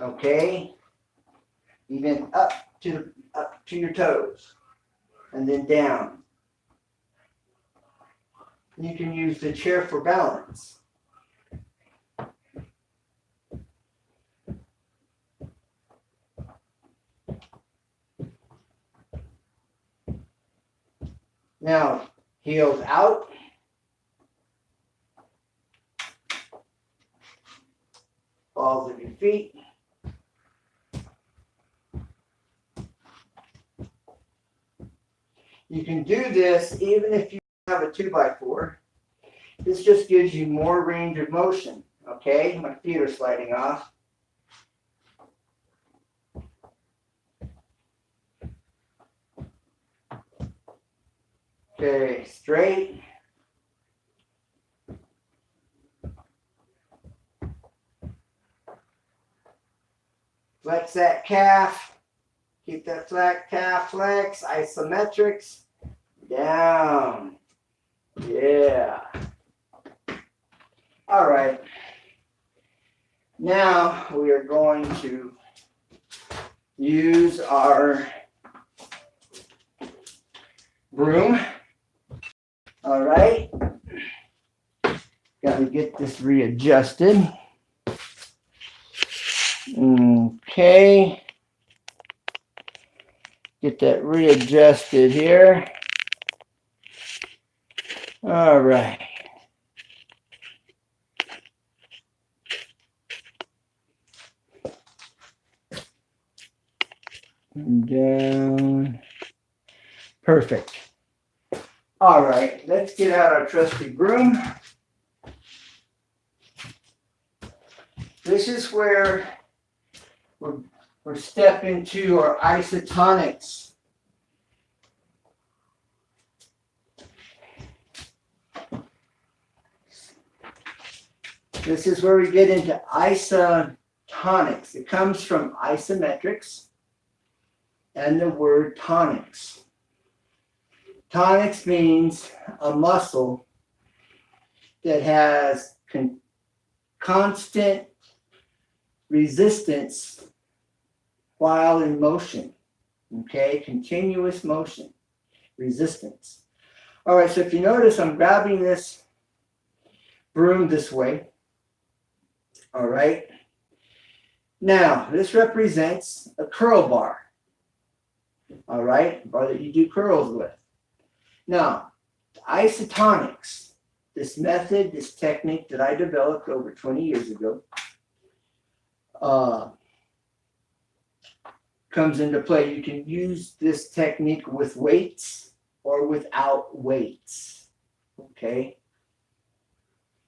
okay? Even up to your toes, and then down. You can use the chair for balance. Now, heels out. Balls of your feet. You can do this even if you have a 2x4. This just gives you more range of motion. Okay, my feet are sliding off. Okay, straight. Flex that calf. Keep that flat calf flex. Isometrics. Down. Yeah. All right. Now we are going to use our broom. All right. Got to get this readjusted. Okay. Get that readjusted here. All right. And down. Perfect. All right, let's get out our trusty broom. This is where we're stepping to our isotonics. This is where we get into isotonics. It comes from isometrics and the word tonics. Tonics means a muscle that has constant resistance while in motion. Okay, continuous motion, resistance. All right, so if you notice, I'm grabbing this broom this way. All right. Now, this represents a curl bar. All right, bar that you do curls with. Now, isotonics, this method, this technique that I developed over 20 years ago, comes into play. You can use this technique with weights or without weights. Okay?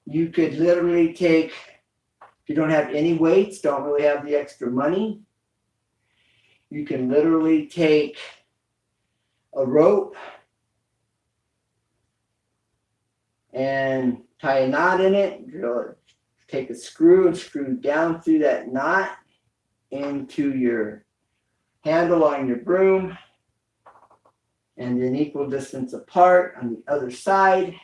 You could literally take, if you don't have any weights, don't really have the extra money, you can literally take a rope and tie a knot in it, drill it, take a screw and screw down through that knot into your handle on your broom, and then equal distance apart on the other side.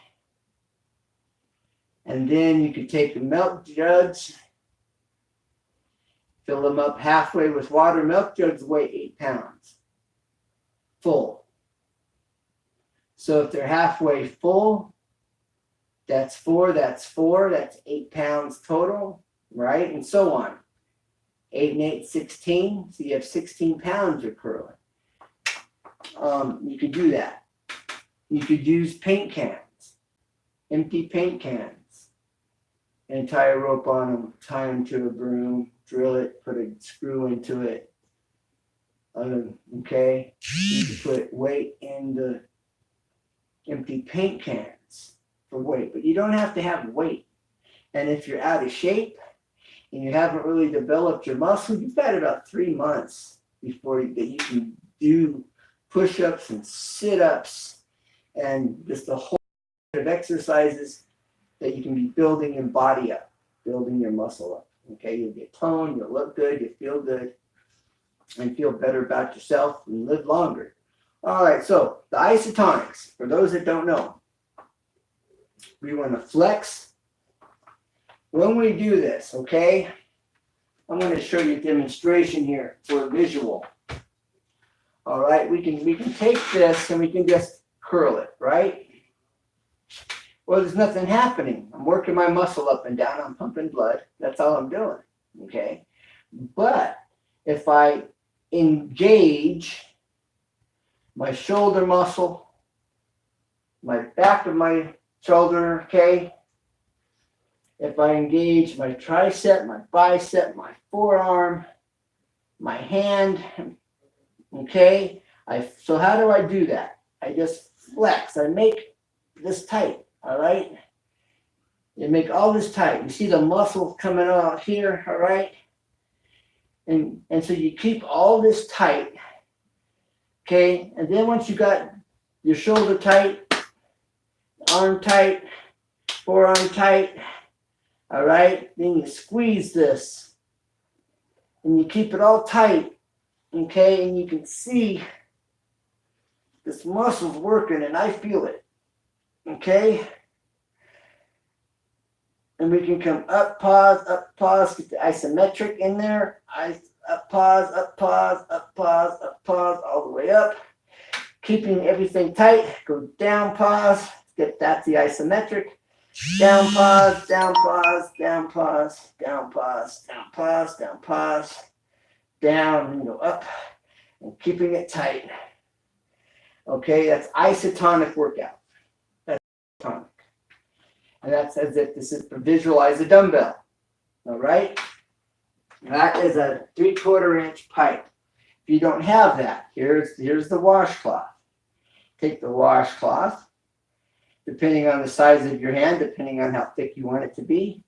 And then you could take the milk jugs, fill them up halfway with water. Milk jugs weigh 8 pounds full. So if they're halfway full, that's 4, that's 8 pounds total, right? And so on. 8 and 8, 16. So you have 16 pounds you're curling. You could do that. You could use paint cans, empty paint cans, and tie a rope on them, tie them to a broom, drill it, put a screw into it. Okay? You can put weight in the empty paint cans for weight, but you don't have to have weight. And if you're out of shape and you haven't really developed your muscle, you've got about 3 months before you can do push-ups and sit-ups and just a whole lot of exercises that you can be building your body up, building your muscle up. Okay, you'll get toned, you'll look good, you feel good, and feel better about yourself and live longer. All right, so the isotonics, for those that don't know, we want to flex. When we do this, okay, I'm going to show you a demonstration here for a visual. All right, we can take this and we can just curl it, right? Well, there's nothing happening. I'm working my muscle up and down. I'm pumping blood. That's all I'm doing, okay? But if I engage my shoulder muscle, my back of my shoulder, okay? If I engage my tricep, my bicep, my forearm, my hand, okay? So how do I do that? I just flex. I make this tight. All right. You make all this tight. You see the muscle coming out here, all right? And so you keep all this tight, okay? And then once you got your shoulder tight, arm tight, forearm tight, all right? Then you squeeze this and you keep it all tight, okay? And you can see this muscle's working and I feel it. Okay, and we can come up, pause, get the isometric in there. Up, pause, pause, all the way up. Keeping everything tight. Go down, pause. That's the isometric. Down, pause, down, pause, down, pause, down, pause, down, pause, down, pause. Down and go up. And keeping it tight. Okay, that's isotonic workout. That's tonic. And that's as if this is to visualize a dumbbell. All right? That is a 3/4 inch pipe. If you don't have that, here's the washcloth. Take the washcloth, depending on the size of your hand, depending on how thick you want it to be.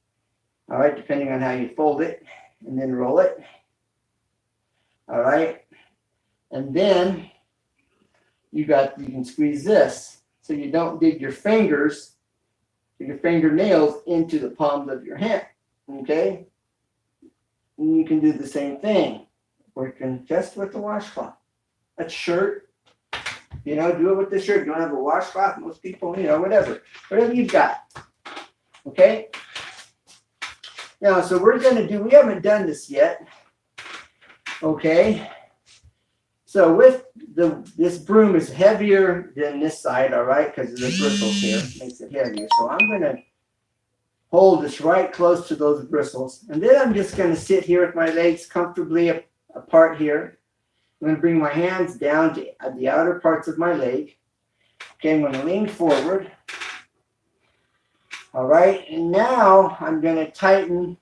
All right, depending on how you fold it, and then roll it. All right, and then you can squeeze this so you don't dig your fingernails into the palms of your hand. Okay, and you can do the same thing, working just with the washcloth. A shirt, do it with the shirt. You don't have a washcloth, most people, whatever you've got. Okay. Now, so we haven't done this yet. Okay. So this broom is heavier than this side, all right, because of the bristles here, makes it heavier. So I'm going to hold this right close to those bristles. And then I'm just going to sit here with my legs comfortably apart here. I'm going to bring my hands down to the outer parts of my leg. Okay, I'm going to lean forward. All right, and now I'm going to tighten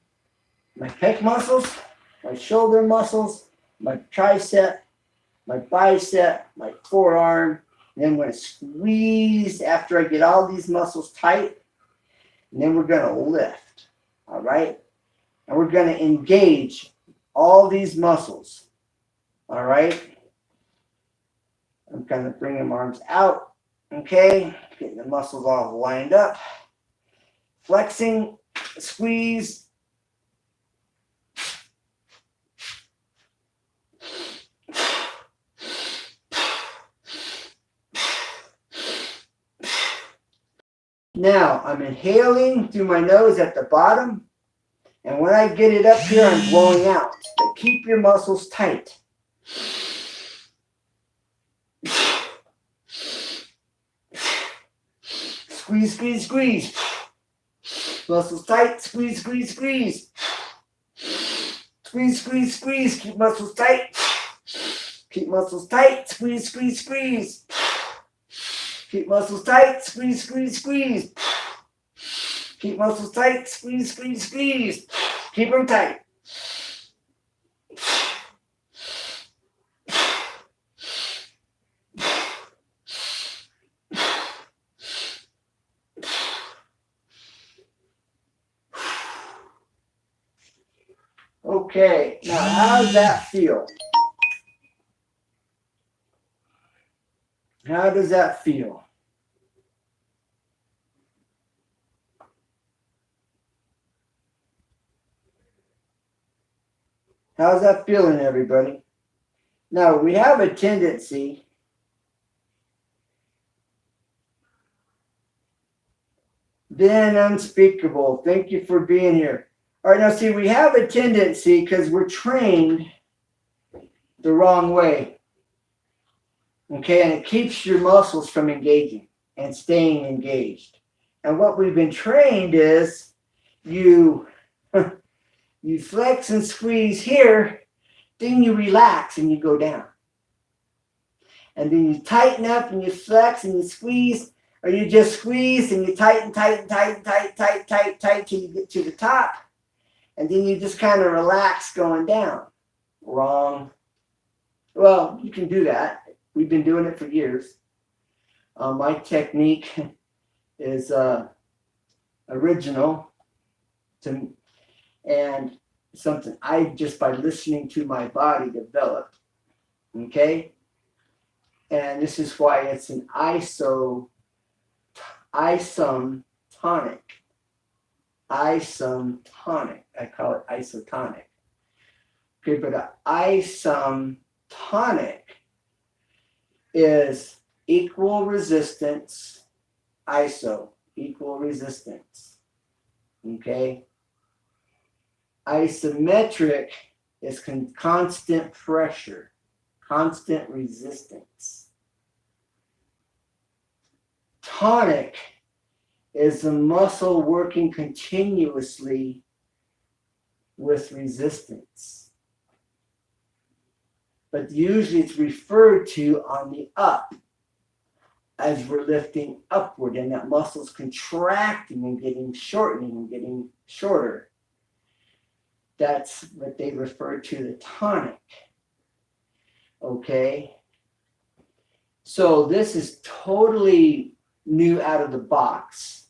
my pec muscles, my shoulder muscles, my tricep, my bicep, my forearm. And then I'm going to squeeze after I get all these muscles tight. And then we're going to lift. All right, and we're going to engage all these muscles. All right. I'm kind of bringing my arms out. Okay. Getting the muscles all lined up. Flexing, squeeze. Now I'm inhaling through my nose at the bottom. And when I get it up here, I'm blowing out. But keep your muscles tight. Squeeze, squeeze, squeeze. Muscles tight. Squeeze, squeeze, squeeze. Squeeze, squeeze, squeeze. Keep muscles tight. Keep muscles tight. Squeeze, squeeze, squeeze. Keep muscles tight. Squeeze, squeeze, squeeze. Keep muscles tight. Squeeze, squeeze, squeeze. Keep them tight. Okay, now how does that feel? How does that feel? How's that feeling, everybody? Now, we have a tendency Ben Unspeakable, thank you for being here. All right, now see, we have a tendency because we're trained the wrong way. Okay, and it keeps your muscles from engaging and staying engaged. And what we've been trained is you flex and squeeze here, then you relax and you go down. And then you tighten up and you flex and you squeeze, or you just squeeze and you tighten till you get to the top. And then you just kind of relax going down. Wrong. Well, you can do that. We've been doing it for years. My technique is original and something I just by listening to my body developed. Okay? And this is why it's an isomtonic. Isomtonic. I call it isotonic. Okay, but an isomtonic is equal resistance, equal resistance. Okay? Isometric is constant pressure. constant resistance. Tonic is the muscle working continuously with resistance. But usually it's referred to on the up as we're lifting upward, and that muscle's contracting and getting shortening and getting shorter. That's what they refer to the tonic. Okay? So this is totally new out of the box,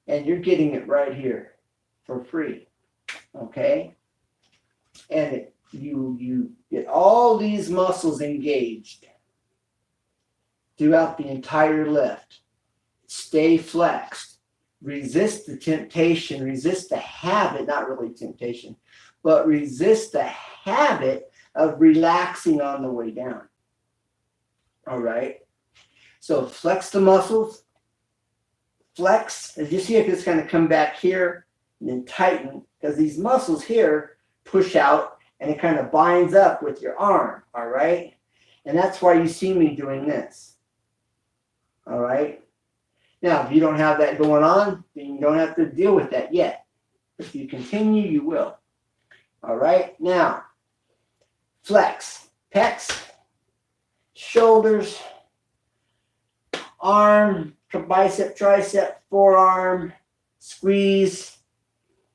and you're getting it right here for free. Okay? And you get all these muscles engaged throughout the entire lift. Stay flexed. Resist the temptation. Resist the habit, not really temptation, but resist the habit of relaxing on the way down. All right? So flex the muscles. Flex. As you see, if it's going to come back here and then tighten, because these muscles here push out and it kind of binds up with your arm. All right? And that's why you see me doing this. All right. Now, if you don't have that going on, then you don't have to deal with that yet. If you continue, you will. All right. Now, flex, pecs, shoulders, arm, bicep, tricep, forearm, squeeze,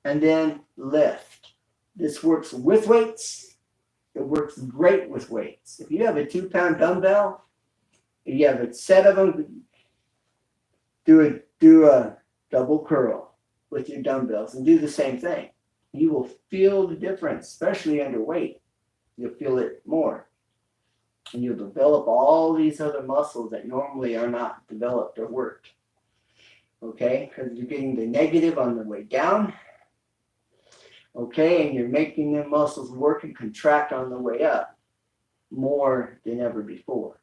and then lift. This works with weights. It works great with weights. If you have a 2-pound dumbbell, if you have a set of them, do a double curl with your dumbbells and do the same thing. You will feel the difference, especially under weight. You'll feel it more. And you'll develop all these other muscles that normally are not developed or worked. Okay? Because you're getting the negative on the way down. Okay? And you're making them muscles work and contract on the way up more than ever before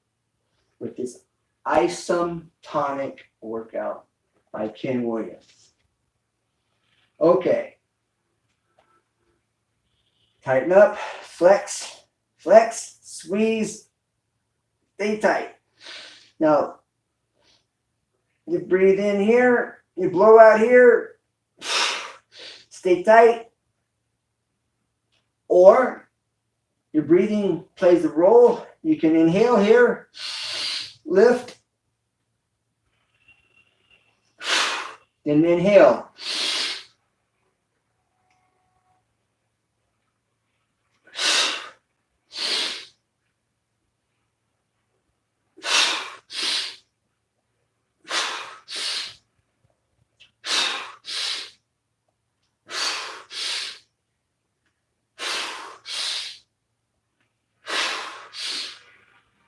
with this isotonic workout by Ken Williams. Okay. Tighten up, flex, flex, squeeze, stay tight. Now, you breathe in here, you blow out here, stay tight. Or your breathing plays a role. You can inhale here, lift, then inhale.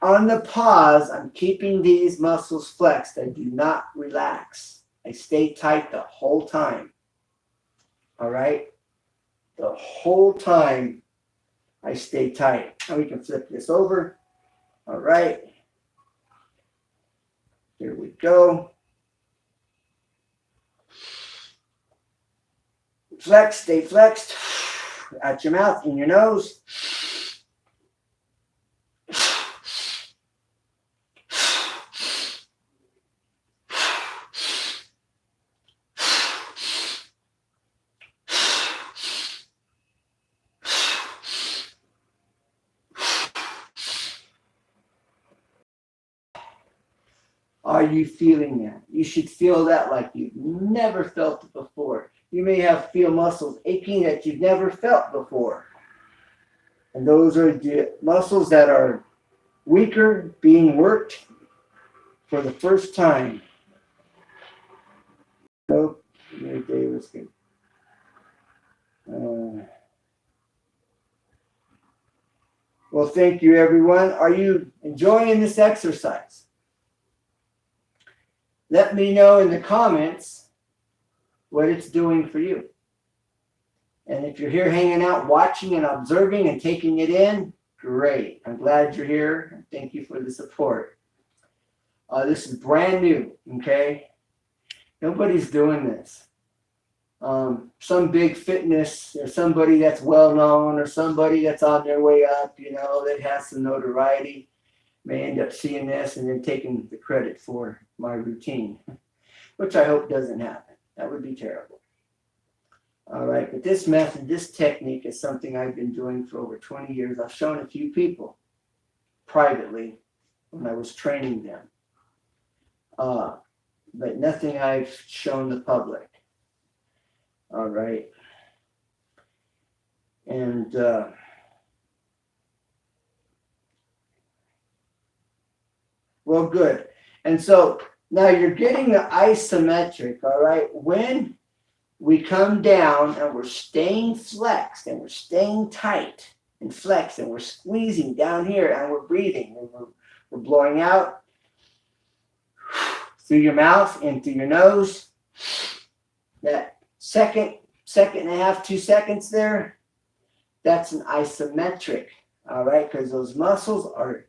On the pause, I'm keeping these muscles flexed. I do not relax. I stay tight the whole time. All right? The whole time I stay tight. Now we can flip this over. All right. Here we go. Flex, stay flexed. Out your mouth, in your nose. Are you feeling that? You should feel that like you've never felt it before. You may feel muscles aching that you've never felt before. And those are the muscles that are weaker being worked for the first time. So, Davis can. Well, thank you, everyone. Are you enjoying this exercise? Let me know in the comments what it's doing for you. And if you're here hanging out, watching and observing and taking it in, great. I'm glad you're here. Thank you for the support. This is brand new, okay? Nobody's doing this. some big fitness or somebody that's well known or somebody that's on their way up, you know, that has some notoriety may end up seeing this and then taking the credit for my routine, which I hope doesn't happen. That would be terrible. All right, but this method, this technique is something I've been doing for over 20 years. I've shown a few people privately when I was training them, but nothing I've shown the public. All right, and well, good. And so now you're getting the isometric, all right? When we come down and we're staying flexed and we're staying tight and flexed and we're squeezing down here and we're breathing and we're blowing out through your mouth and through your nose. That second and a half, 2 seconds there, that's an isometric, all right? Because those muscles are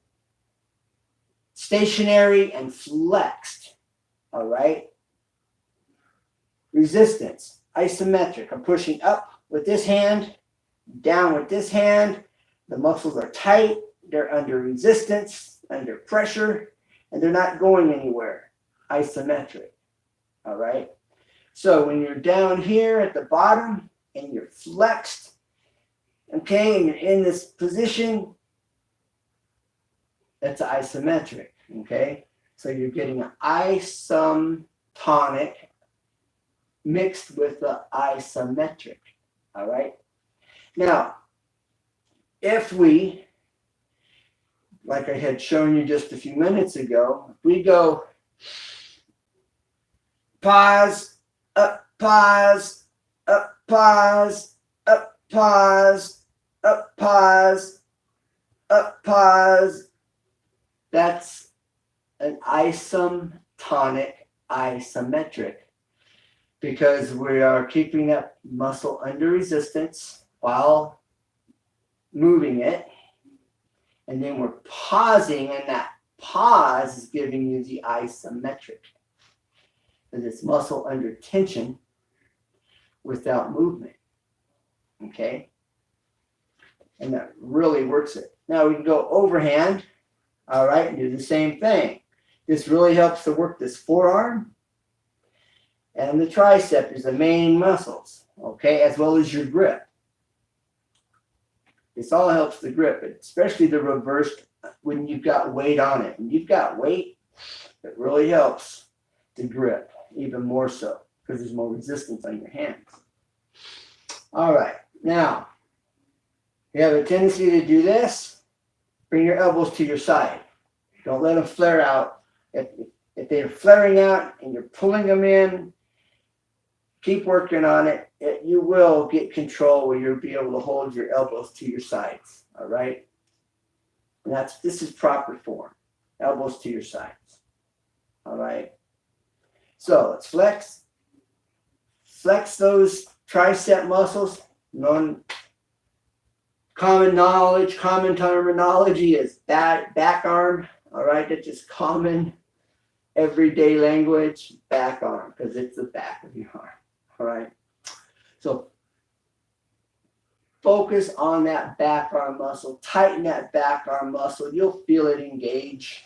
stationary and flexed, all right? Resistance, isometric. I'm pushing up with this hand, down with this hand. The muscles are tight, they're under resistance, under pressure, and they're not going anywhere. Isometric, all right? So when you're down here at the bottom and you're flexed, okay, and you're in this position, that's isometric, okay? So you're getting an isotonic mixed with the isometric, all right? Now, if we, like I had shown you just a few minutes ago, if we go pause, up, pause, up, pause, up, pause, up, pause, up, pause, that's an isotonic isometric, because we are keeping that muscle under resistance while moving it, and then we're pausing, and that pause is giving you the isometric, because it's muscle under tension without movement, okay? And that really works it. Now we can go overhand, all right, and do the same thing. This really helps to work this forearm and the tricep is the main muscles, okay, as well as your grip. This all helps the grip, especially the reversed when you've got weight on it. When you've got weight, it really helps the grip even more so because there's more resistance on your hands. All right, now you have a tendency to do this. Bring your elbows to your side. Don't let them flare out. If they're flaring out and you're pulling them in, keep working on it. You will get control where you'll be able to hold your elbows to your sides. All right. And this is proper form. Elbows to your sides. All right. So let's flex. Flex those tricep muscles. Common knowledge, common terminology is back arm. All right. That's just common everyday language. Back arm, because it's the back of your arm. All right. So focus on that back arm muscle. Tighten that back arm muscle. You'll feel it engage.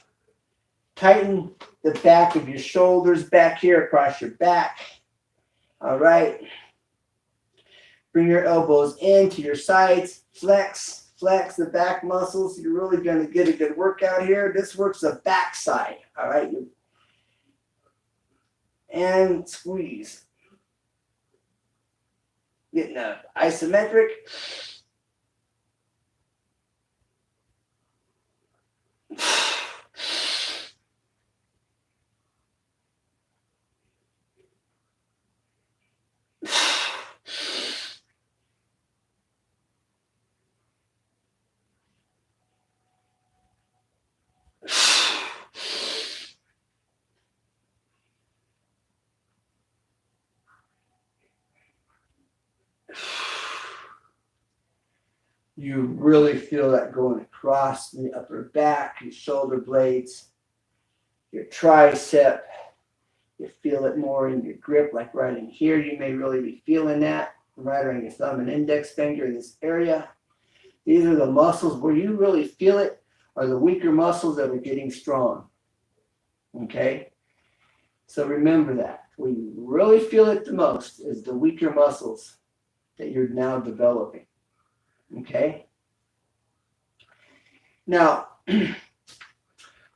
Tighten the back of your shoulders back here across your back. All right. Bring your elbows into your sides. Flex the back muscles. You're really going to get a good workout here. This works the back side. All right. And squeeze. Getting an isometric. You really feel that going across the upper back, your shoulder blades, your tricep, You feel it more in your grip, like right in here. You may really be feeling that right on your thumb and index finger in this area. These are the muscles where you really feel it, are the weaker muscles that are getting strong. Okay? So remember that. Where you really feel it the most is the weaker muscles that you're now developing. Okay? Now,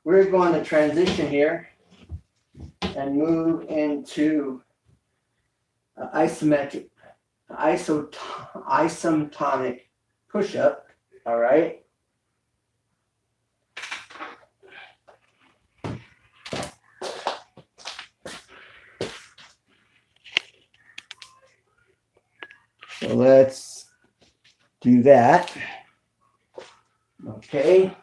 we're going to transition here and move into isometric, isotonic push-up. All right? So let's do that. Okay.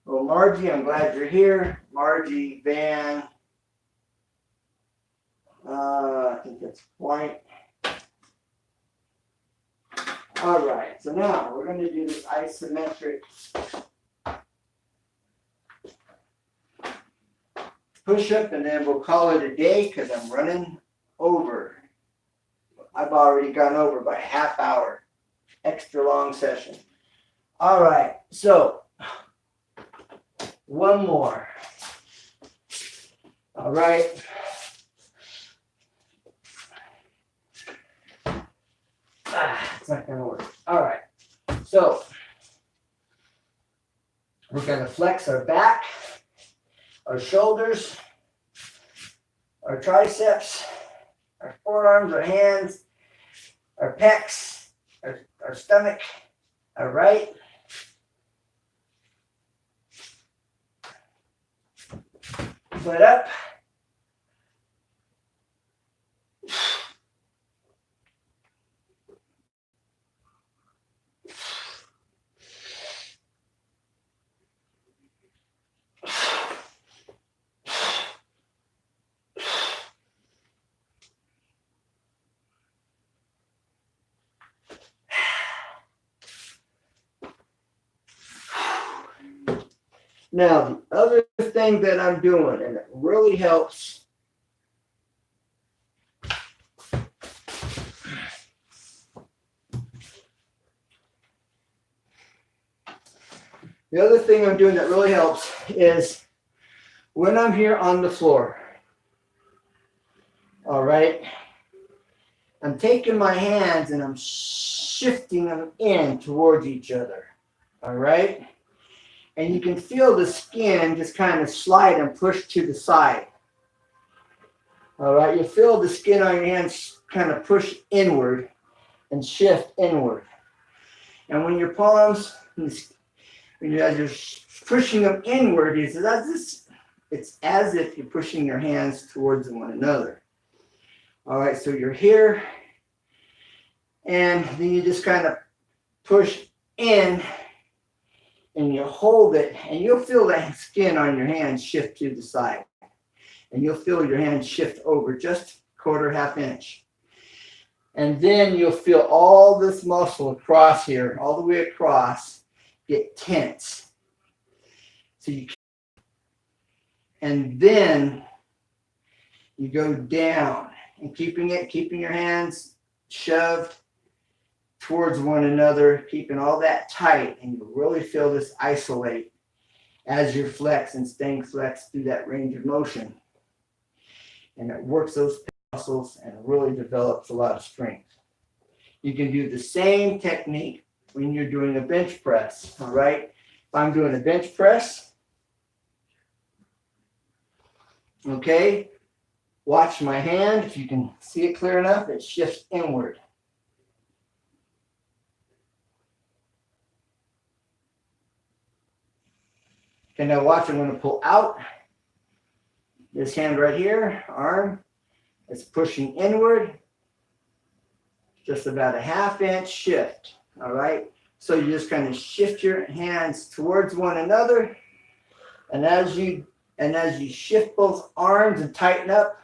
Well, Margie, I'm glad you're here. Margie Van, I think that's white. All right, so now we're going to do this isometric push-up, and then we'll call it a day because I'm running over. I've already gone over by a half hour. Extra long session. All right, so one more. All right. It's not going to work. All right. So we're going to flex our back, our shoulders, our triceps, our forearms, our hands, our pecs, our stomach. All right. Split up. Now, the other thing that I'm doing, and it really helps, the other thing I'm doing that really helps is when I'm here on the floor, all right, I'm taking my hands and I'm shifting them in towards each other, all right? And you can feel the skin just kind of slide and push to the side. All right, you feel the skin on your hands kind of push inward and shift inward. And when your palms, as you're pushing them inward, it's as if you're pushing your hands towards one another. All right, so you're here, and then you just kind of push in, and you hold it, and you'll feel that skin on your hands shift to the side. And you'll feel your hands shift over just quarter, half inch. And then you'll feel all this muscle across here, all the way across, get tense. And then you go down and keeping your hands shoved towards one another, keeping all that tight, and you really feel this isolate as you're flexed and staying flexed through that range of motion. And it works those muscles and really develops a lot of strength. You can do the same technique when you're doing a bench press, all right? If I'm doing a bench press, okay, watch my hand. If you can see it clear enough, it shifts inward. Okay, now watch, I'm going to pull out. This hand right here, arm, is pushing inward. Just about a half inch shift, all right? So you just kind of shift your hands towards one another. And as you shift both arms and tighten up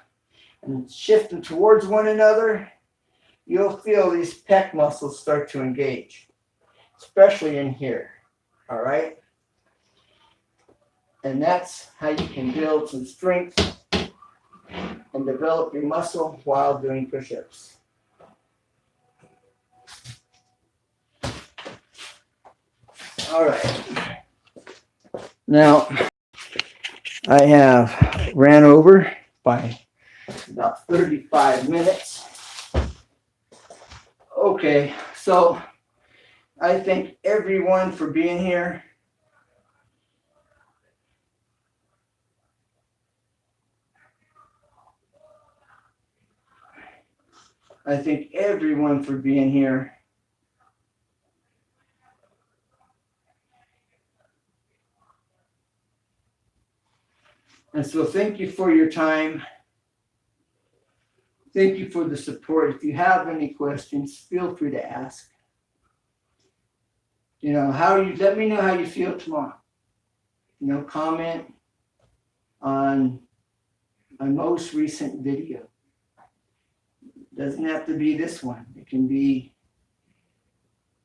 and shift them towards one another, you'll feel these pec muscles start to engage. especially in here. All right. And that's how you can build some strength and develop your muscle while doing push-ups. All right. Now, I have ran over by about 35 minutes. Okay, so I thank everyone for being here. I thank everyone for being here. And so thank you for your time. Thank you for the support. If you have any questions, feel free to ask. You know, let me know how you feel tomorrow. You know, comment on my most recent video. Doesn't have to be this one. It can be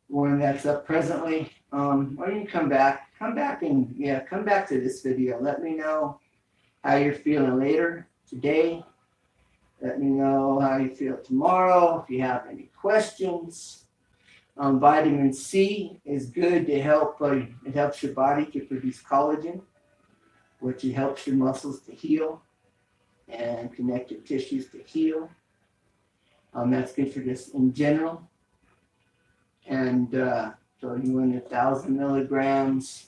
one that's up presently. Or you can come back to this video. Let me know how you're feeling later today. Let me know how you feel tomorrow. If you have any questions, vitamin C is good to help. It helps your body to produce collagen, which helps your muscles to heal and connective tissues to heal. That's good for this in general. And so you want 1,000 milligrams,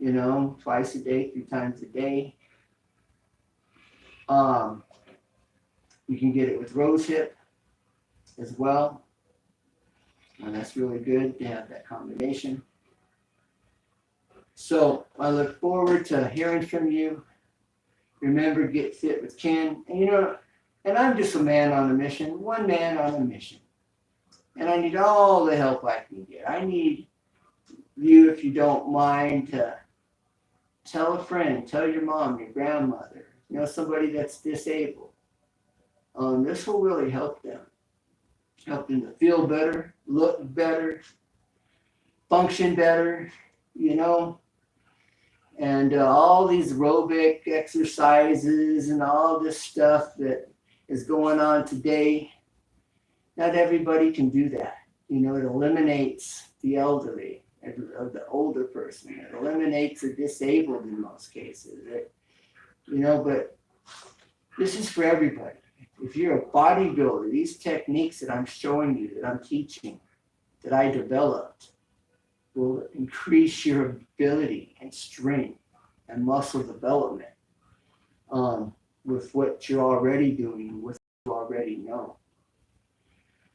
you know, twice a day, 3 times a day. You can get it with rosehip as well. And that's really good to have that combination. So I look forward to hearing from you. Remember, get fit with Ken. And you know, and I'm just a man on a mission, one man on a mission. And I need all the help I can get. I need you, if you don't mind, to tell a friend, tell your mom, your grandmother, you know, somebody that's disabled. This will really help them to feel better, look better, function better, you know. And all these aerobic exercises and all this stuff that is going on today, not everybody can do that. You know, it eliminates the elderly, or the older person. It eliminates the disabled in most cases. You know, but this is for everybody. If you're a bodybuilder, these techniques that I'm showing you, that I'm teaching, that I developed, will increase your ability and strength and muscle development with what you're already doing, with what you already know.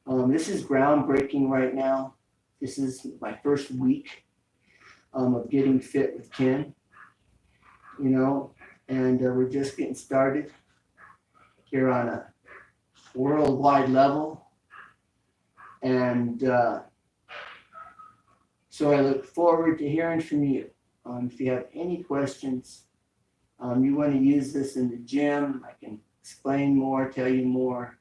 This is groundbreaking right now. This is my first week of getting fit with Ken, you know, and we're just getting started here on a worldwide level. And so I look forward to hearing from you. If you have any questions, you want to use this in the gym, I can explain more, tell you more.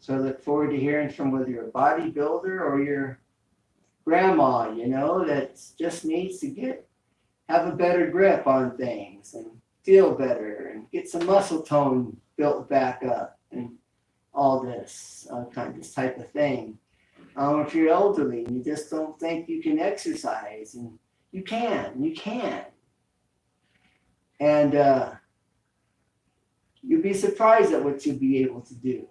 So I look forward to hearing from whether you're a bodybuilder or your grandma, you know, that just needs to have a better grip on things and feel better and get some muscle tone built back up and all this this type of thing. If you're elderly and you just don't think you can exercise, and you can. And you'll be surprised at what you'll be able to do.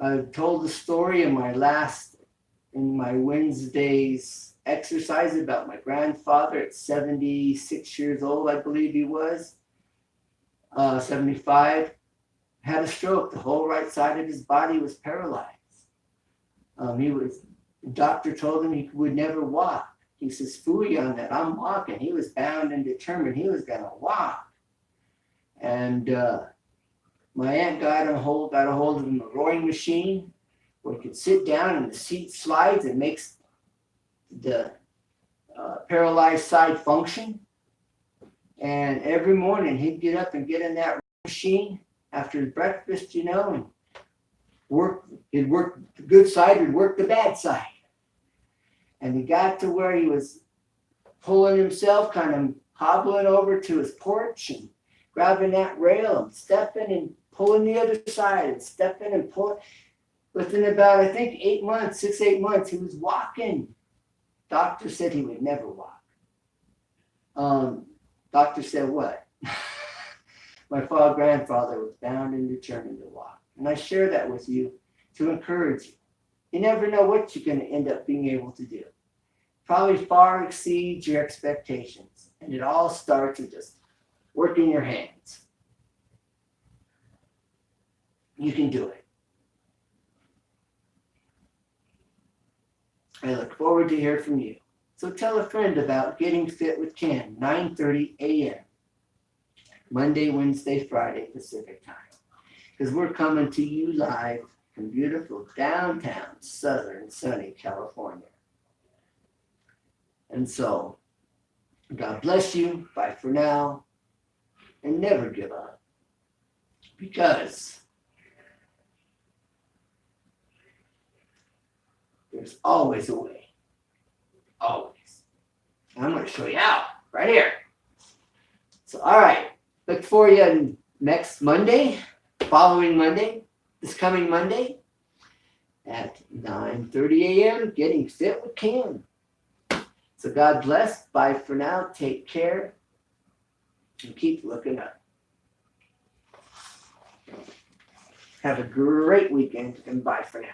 I told the story in my Wednesday's exercise about my grandfather at 76 years old, I believe he was, 75, had a stroke. The whole right side of his body was paralyzed. The doctor told him he would never walk. He says, "Phooey on that, I'm walking." He was bound and determined he was going to walk. And my aunt got a hold of him, a rowing machine where he could sit down and the seat slides and makes the paralyzed side function. And every morning he'd get up and get in that machine after his breakfast, you know, and he'd work the good side, he'd work the bad side. And he got to where he was pulling himself, kind of hobbling over to his porch and grabbing that rail and stepping and pulling the other side and stepping and pulling. Within about, I think, 8 months, 8 months, he was walking. Doctor said he would never walk. Doctor said what? My grandfather was bound and determined to walk. And I share that with you to encourage you. You never know what you're going to end up being able to do. Probably far exceeds your expectations. And it all starts with just working your hands. You can do it. I look forward to hear from you. So tell a friend about Getting Fit with Ken, 9:30 a.m. Monday, Wednesday, Friday, Pacific time. Because we're coming to you live from beautiful downtown, southern, sunny California. And so, God bless you. Bye for now. And never give up. Because there's always a way. Always. And I'm going to show you how. Right here. So, all right. Look for you next Monday, following Monday, this coming Monday at 9:30 a.m. Getting Fit with Ken. So God bless. Bye for now. Take care. And keep looking up. Have a great weekend and bye for now.